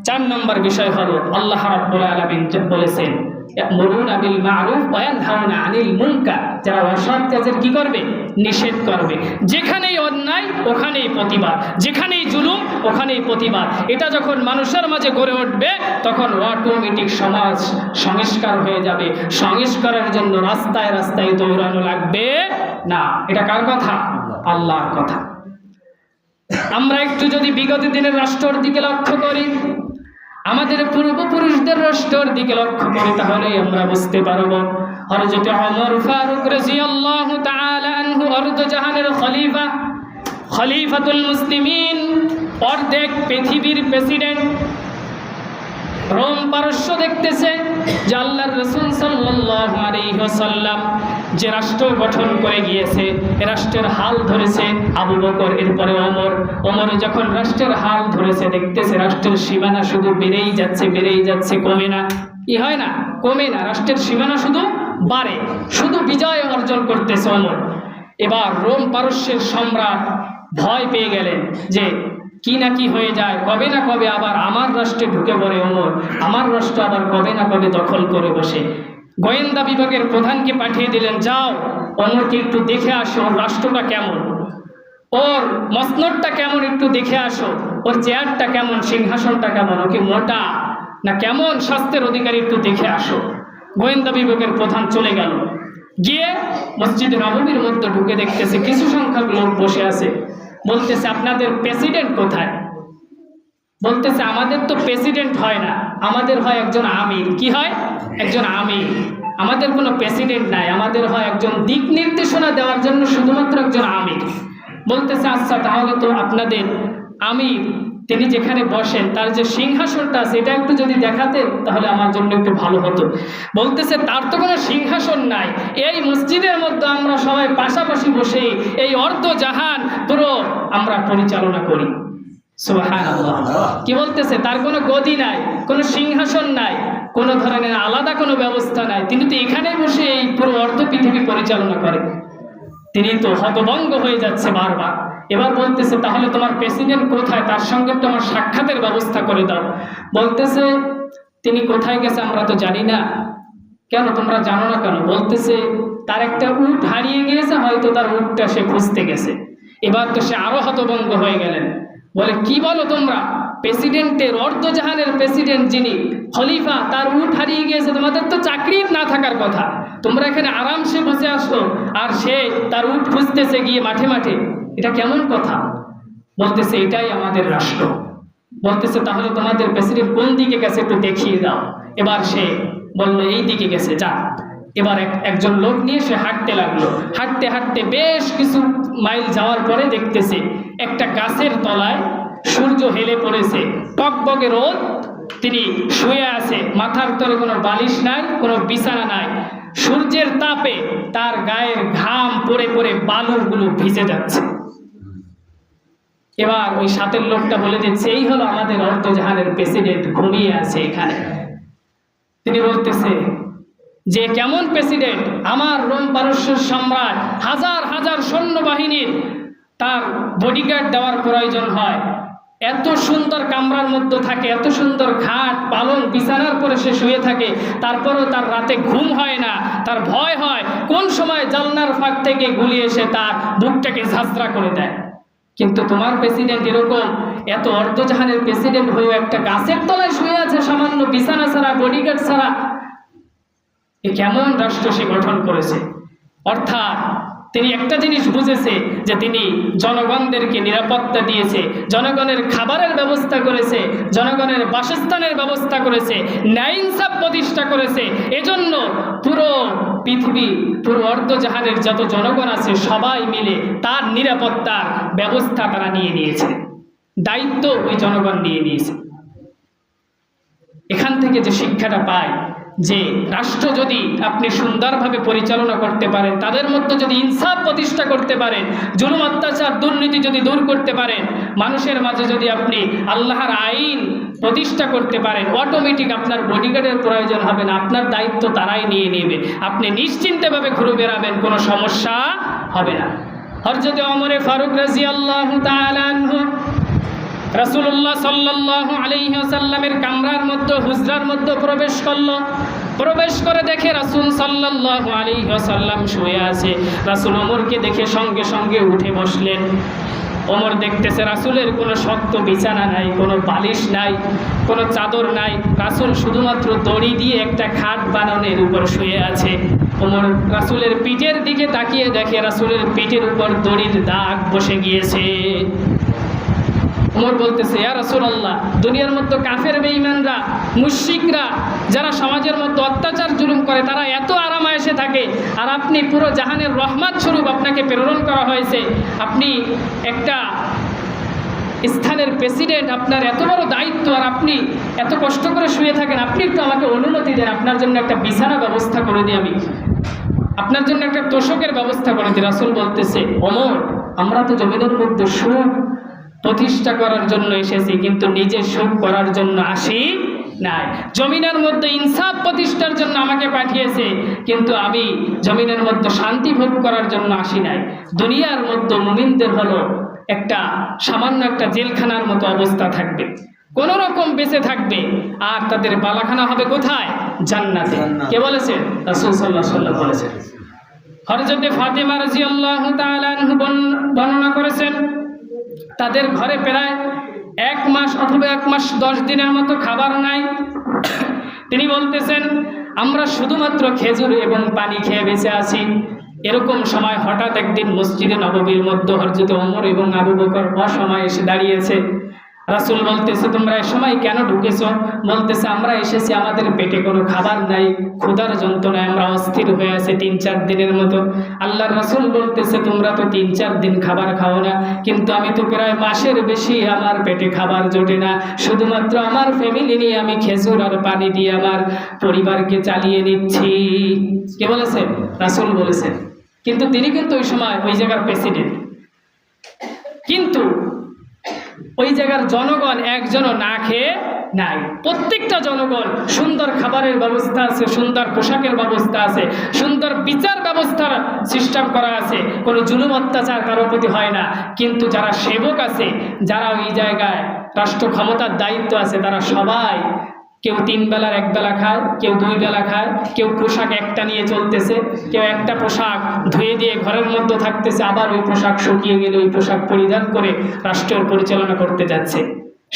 4 নম্বর বিষয় হলো আল্লাহ রাব্বুল আলামিন বলেছেন, ইয়ামুরুনা বিল মা'রুফ ওয়া ইয়ানহাউনা আনিল মুনকার, যারা অসৎ কাজের কি করবে? নিষেধ করবে। যেখানেই অন্যায় ওখানেই প্রতিবাদ, যেখানেই জুলুম ওখানেই প্রতিবাদ। এটা যখন মানুষের মাঝে গড়ে উঠবে, তখন অটোমেটিক সমাজ সংস্কার হয়ে যাবে। সংস্কারের জন্য রাস্তায় রাস্তায় দৌড়ানো লাগবে না। এটা কার কথা? আল্লাহর কথা। আমরা একটু যদি বিগত দিনের রাষ্ট্রের দিকে লক্ষ্য করি, আমাদের পূর্বপুরুষদের রাষ্ট্রের দিকে লক্ষ্য করি, তাহলেই আমরা বুঝতে পারবো হযরত ওমর ফারুক রাদিয়াল্লাহু তাআলা আনহু অর্ধ জাহানের খলিফা, খলিফাতুল মুসলিমিন, অর্ধেক পৃথিবীর প্রেসিডেন্ট। রোম পারস্য দেখতেছে যে আল্লাহর রাসূল সাল্লাল্লাহু আলাইহি ওয়াসাল্লাম যে রাষ্ট্র গঠন করে গিয়েছে, এ রাষ্ট্রের হাল ধরেছে আবু বকর, এরপরে ওমর যখন রাষ্ট্রের হাল ধরেছে, দেখতেছে রাষ্ট্রের সীমানা শুধু বেড়েই যাচ্ছে, কমে না। কি হয় না? কমে না, রাষ্ট্রের সীমানা শুধু বাড়ে, শুধু বিজয় অর্জন করতেছে ওমর। এবার রোম পারস্যের সম্রাট ভয় পেয়ে গেলেন যে কি না কি হয়ে যায়, কবে না কবে আবার আমার রাষ্ট্রে ঢুকে পড়ে ওমর, আমার রাষ্ট্র আবার কবে না কবে দখল করে বসে। গোয়েন্দা বিভাগের প্রধানকে পাঠিয়ে দিলেন, যাও ওমরকে একটু দেখে আসো, ওর রাষ্ট্রটা কেমন, ওর মসনদটা কেমন, একটু দেখে আসো, ওর চেয়ারটা কেমন, সিংহাসনটা কেমন, ওকে মোটা না কেমন স্বাস্থ্যের অধিকারী, একটু দেখে আসো। গোয়েন্দা বিভাগের প্রধান চলে গেল, গিয়ে মসজিদে নববীর মধ্যে ঢুকে দেখতেছে কিছু সংখ্যক লোক বসে আছে। বলতেছে, আপনাদের প্রেসিডেন্ট কোথায়? বলতেছে, আমাদের তো প্রেসিডেন্ট হয় না, আমাদের হয় একজন আমির। কি হয়? একজন আমির। আমাদের কোনো প্রেসিডেন্ট নাই, আমাদের হয় একজন দিক নির্দেশনা দেওয়ার জন্য শুধুমাত্র একজন আমির। বলতেছে, আচ্ছা তাহলে তো আপনাদের আমির তিনি যেখানে বসেন তার যে সিংহাসনটা আছে এটা একটু যদি দেখাতেন তাহলে আমার জন্য একটু ভালো হতো। বলতেছে, তার তো কোনো সিংহাসন নাই, এই মসজিদের মধ্যে আমরা সবাই পাশাপাশি বসে এই অর্ধ জাহান পুরো আমরা পরিচালনা করি। সুবহানাল্লাহ। কি বলতেছে? তার কোনো গদি নাই, কোনো সিংহাসন নাই, কোনো ধরনের আলাদা কোনো ব্যবস্থা নাই, তিনি তো এখানে বসে এই পুরো অর্ধ পৃথিবী পরিচালনা করে। তিনি তো হতভম্ব হয়ে যাচ্ছে বারবার। এবার বলতেছে, তাহলে তোমার প্রেসিডেন্ট কোথায়, তার সঙ্গে তোমার সাক্ষাতের ব্যবস্থা করে দাও। বলতেছে, তিনি কোথায় গেছে আমরা তো জানি না। কেন, তোমরা জানো না কেন? বলতেছে, তার একটা উট হারিয়ে গিয়েছে, হয়তো তার উটটা সে খুঁজতে গেছে। এবার তো সে আরো হতভম্ব হয়ে গেলেন। বলে, কি বলো তোমরা? প্রেসিডেন্টের, অর্ধজাহানের প্রেসিডেন্ট যিনি খলিফা, তার উট হারিয়ে গিয়েছে, তোমাদের তো চাকরি না থাকার কথা, তোমরা এখানে আরামসে বসে আসো, আর সে তার উট খুঁজতেছে গিয়ে মাঠে মাঠে, এটা কেমন কথা? বলতেছে, এটাই আমাদের রাষ্ট্র। বলতেছে, তাহলে তোমাদের প্রেসিডেন্ট কোন দিকে গেছে একটু দেখিয়ে দাও। এবার সে বলল, এই দিকে গেছে, যা। এবার একজন লোক নিয়ে সে হাঁটতে লাগলো। হাঁটতে হাঁটতে বেশ কিছু মাইল যাওয়ার পরে দেখতেছে একটা গাছের তলায় সূর্য হেলে পড়েছে, টকবকে রোদ, তিনি শুয়ে আছে, মাথার তলে কোনো বালিশ নাই, কোনো বিছানা নাই, সূর্যের তাপে তার গায়ের ঘাম পড়ে পড়ে বালুগুলো ভিজে যাচ্ছে। এবার ওই সাথের লোকটা বলে দিচ্ছে, এই হলো আমাদের অর্ধজাহানের প্রেসিডেন্ট, ঘুমিয়ে আছে এখানে। তিনি বলতেছে যে কেমন প্রেসিডেন্ট? আমার রোম পারস্যের সম্রাট হাজার হাজার সৈন্যবাহিনীর তার বডিগার্ড দেওয়ার প্রয়োজন হয়, এত সুন্দর কামরার মধ্যে থাকে, এত সুন্দর খাট পালং বিছানার পরে সে শুয়ে থাকে, তারপরেও তার রাতে ঘুম হয় না, তার ভয় হয় কোন সময় জানলার ফাঁক থেকে গুলি এসে তার বুকটাকে ঝাঁঝরা করে দেয়। কিন্তু তোমার প্রেসিডেন্ট এরকম, এত অর্ধজাহানের প্রেসিডেন্ট হয়েও একটা গাছের তলায় শুয়ে আছে, সামান্য বিছানা ছাড়া, বডিগার্ড ছাড়া। এ কেমন রাষ্ট্র সে গঠন করেছে? অর্থাৎ তিনি একটা জিনিস বুঝেছে যে তিনি জনগণদেরকে নিরাপত্তা দিয়েছে, জনগণের খাবারের ব্যবস্থা করেছে, জনগণের বাসস্থানের ব্যবস্থা করেছে, ন্যায় ইনসাফ প্রতিষ্ঠা করেছে। এজন্য পুরো পৃথিবী, পুরো অর্ধজাহানের যত জনগণ আছে সবাই মিলে তার নিরাপত্তার ব্যবস্থা তারা নিয়ে নিয়েছে, দায়িত্ব ওই জনগণ নিয়ে নিয়েছে। এখান থেকে যে শিক্ষাটা পায় যে রাষ্ট্র যদি আপনি সুন্দরভাবে পরিচালনা করতে পারেন, তাদের মধ্যে যদি ইনসাফ প্রতিষ্ঠা করতে পারেন, জুলুম অত্যাচার দুর্নীতি যদি দূর করতে পারেন, মানুষের মাঝে যদি আপনি আল্লাহর আইন প্রতিষ্ঠা করতে পারেন, অটোমেটিক আপনার বডিগার্ডের প্রয়োজন হবে না, আপনার দায়িত্ব তারাই নিয়ে নেবে, আপনি নিশ্চিন্তভাবে ঘুরে বেড়াবেন, কোনো সমস্যা হবে না। হযরত ওমর ফারুক রাদিয়াল্লাহু তাআলা আনহু রাসূলুল্লাহ সাল্লাল্লাহু আলাইহি ওয়াসাল্লামের কামরার মধ্যে, হুজরার মধ্যে প্রবেশ করলো। প্রবেশ করে দেখে রাসূল সাল্লাল্লাহু আলাইহি ওয়াসাল্লাম শুয়ে আছে। রাসূল ওমরকে দেখে সঙ্গে সঙ্গে উঠে বসলেন। ওমর দেখতেছে রাসূলের কোনো শক্ত বিছানা নাই, কোনো বালিশ নাই, কোনো চাদর নাই, রাসূল শুধুমাত্র দড়ি দিয়ে একটা খাট বানানোর উপর শুয়ে আছে। ওমর রাসূলের পিঠের দিকে তাকিয়ে দেখে রাসূলের পিঠের উপর দড়ির দাগ বসে গিয়েছে। ওমর বলতেছে, ইয়া রাসূলুল্লাহ, দুনিয়ার মধ্যে কাফের বেঈমানরা, মুশরিকরা, যারা সমাজের মধ্যে অত্যাচার জুলুম করে, তারা এত আরামায়েশে থাকে, আর আপনি পুরো জাহানের রহমত স্বরূপ আপনাকে প্রেরণ করা হয়েছে, আপনি একটা স্থানের প্রেসিডেন্ট, আপনার এত বড় দায়িত্ব, আর আপনি এত কষ্ট করে শুয়ে থাকেন, আপনি একটু আমাকে অনুমতি দেন, আপনার জন্য একটা বিছানা ব্যবস্থা করে দিই, আমি আপনার জন্য একটা তোষকের ব্যবস্থা করে দিই। রাসূল বলতেছে, ওমর, আমরা তো জমিনের মধ্যে সুখ প্রতিষ্ঠা করার জন্য এসেছি, কিন্তু নিজে সুখ করার জন্য আসি নাই। জমিনের মধ্যে ইনসাফ প্রতিষ্ঠার জন্য আমাকে পাঠিয়েছে, কিন্তু আমি জমিনের মধ্যে শান্তি ভোগ করার জন্য আসি নাই। দুনিয়ার মধ্যে মুমিনদের হলো একটা সামান্য একটা জেলখানার মতো অবস্থা থাকবে, কোন রকম বেঁচে থাকবে, আর তাদের বালাখানা হবে কোথায়? জান্নাতে। কে বলেছেন? রাসূল সাল্লাল্লাহু আলাইহি ওয়াসাল্লাম বলেছেন। হযরতে ফাতিমা রাদিয়াল্লাহু তাআলা আনহা বর্ণনা করেছেন, তাদের ঘরে প্রায় 1 মাস অথবা 1 মাস 10 দিনের মতো খাবার নাই। তিনি বলতেছেন, আমরা শুধুমাত্র খেজুর এবং পানি খেয়ে বেঁচে আছি। এরকম সময় হঠাৎ একদিন মসজিদে নববীর মধ্যে হযরত ওমর এবং আবু বকর অসময়ে এসে দাঁড়িয়েছে। রাসূল বলতেছে, তোমরা এ সময় কেন ঢুকেছো? বলতেছে, আমরা এসেছি, আমাদের পেটে কোনো খাবার নাই, ক্ষুধার যন্ত্রণায় আমরা অস্থির হয়ে আছি 3-4 দিনের মতো। আল্লাহর রাসূল বলতেছে, তোমরা তো 3-4 দিন খাবার খাও না, কিন্তু আমি তো প্রায় মাসের বেশি আমার পেটে খাবার জোটে না, শুধুমাত্র আমার ফ্যামিলি নিয়ে আমি খেজুর আর পানি দিয়ে আমার পরিবারকে চালিয়ে নিচ্ছি। কে বলেছেন? রাসূল বলেছেন। কিন্তু তিনি কিন্তু ওই সময় ওই জায়গার প্রেসিডেন্ট, কিন্তু ওই জায়গার জনগণ একজনও না খেয়ে নাই। প্রত্যেকটা জনগণ, সুন্দর খাবারের ব্যবস্থা আছে, সুন্দর পোশাকের ব্যবস্থা আছে, সুন্দর বিচার ব্যবস্থার সিস্টেম করা আছে, কোনো জুলুম অত্যাচার কারোর প্রতি হয় না। কিন্তু যারা সেবক আছে, যারা ওই জায়গায় রাষ্ট্র ক্ষমতার দায়িত্ব আছে, তারা সবাই কেউ 3 বেলার 1 বেলা খায়, কেউ 2 বেলা খায়, কেউ পোশাক একটা নিয়ে চলতেছে, কেউ একটা পোশাক ধুয়ে দিয়ে ঘরের মধ্যে থাকতেছে, আবার ওই পোশাক শুকিয়ে গেলে ওই পোশাক পরিধান করে রাষ্ট্রের পরিচালনা করতে যাচ্ছে।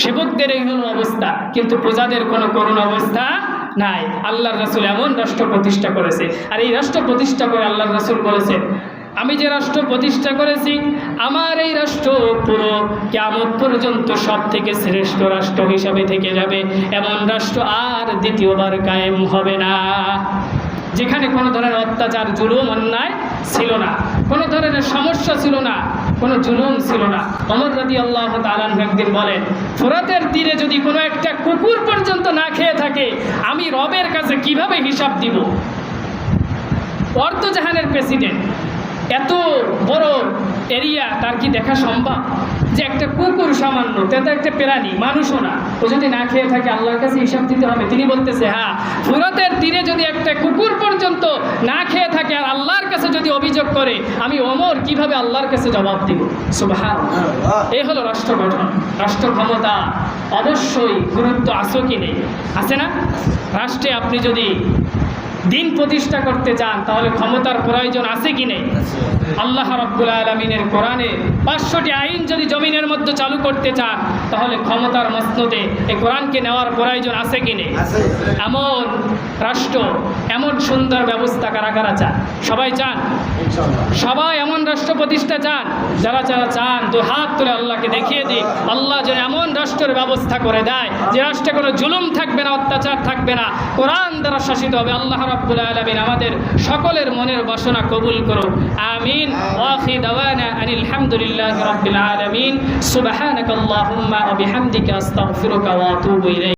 সেবকদের এই হলো অবস্থা, কিন্তু প্রজাদের কোনো করুণ অবস্থা নাই। আল্লাহর রাসূল এমন রাষ্ট্র প্রতিষ্ঠা করেছে, আর এই রাষ্ট্র প্রতিষ্ঠা করে আল্লাহর রাসূল বলেছেন, আমি যে রাষ্ট্র প্রতিষ্ঠা করেছি, আমার এই রাষ্ট্র পুরো কিয়ামত পর্যন্ত সব থেকে শ্রেষ্ঠ রাষ্ট্র হিসাবে থেকে যাবে। এমন রাষ্ট্র আর দ্বিতীয়বার কায়েম হবে না, যেখানে কোনো ধরনের অত্যাচার, জুলুম, অন্যায় ছিল না, কোনো ধরনের সমস্যা ছিল না, কোনো জুলুম ছিল না। ওমর রাদিয়াল্লাহু তাআলা একদিন বলেন, ফোরাতের তীরে যদি কোনো একটা কুকুর পর্যন্ত না খেয়ে থাকে, আমি রবের কাছে কিভাবে হিসাব দিব? অর্ধজাহানের প্রেসিডেন্ট, এত বড় এরিয়া, তার কি দেখা সম্ভব যে একটা কুকুর সামান্য, তাতে একটা প্রাণী, মানুষও না, ও যদি না খেয়ে থাকে আল্লাহর কাছে হিসাব দিতে হবে? তিনি বলতেছে, হ্যাঁ, ফুরাতের তীরে যদি একটা কুকুর পর্যন্ত না খেয়ে থাকে আর আল্লাহর কাছে যদি অভিযোগ করে, আমি ওমর কিভাবে আল্লাহর কাছে জবাব দিব? সুবহানাল্লাহ। এই হলো রাষ্ট্র গঠন। রাষ্ট্র ক্ষমতা অবশ্যই গুরুত্ব আছে কি নেই? আছে না? রাষ্ট্রে আপনি যদি দিন প্রতিষ্ঠা করতে চান, তাহলে ক্ষমতার প্রয়োজন আছে কি নেই? আল্লাহ রাব্বুল আলামিনের কোরআনে 500টি আইন যদি জমিনের মধ্যে চালু করতে চান, তাহলে ক্ষমতার মসনদে এই কোরআনকে নেওয়ার প্রয়োজন আছে কি নেই? এমন রাষ্ট্র, এমন সুন্দর ব্যবস্থা কারা কারা চান? সবাই চান? সবাই এমন রাষ্ট্র প্রতিষ্ঠা চান? যারা যারা চান, 2 হাত তুলে আল্লাহকে দেখিয়ে দিই। আল্লাহ যেন এমন রাষ্ট্রের ব্যবস্থা করে দেয়, যে রাষ্ট্রে কোনো জুলুম থাকবে না, অত্যাচার থাকবে না, কোরআন দ্বারা শাসিত হবে। আল্লাহ রাব্বুল আলামিন আমাদের সকলের মনের বাসনা কবুল করুন, আমিন। ওয়া আখিরু দাওয়ানা আনিল হামদুলিল্লাহি রাব্বিল আলামিন। সুবহানাকাল্লাহুম্মা ওয়া বিহামদিকা আস্তাগফিরুকা ওয়া আতুবু ইলাইক।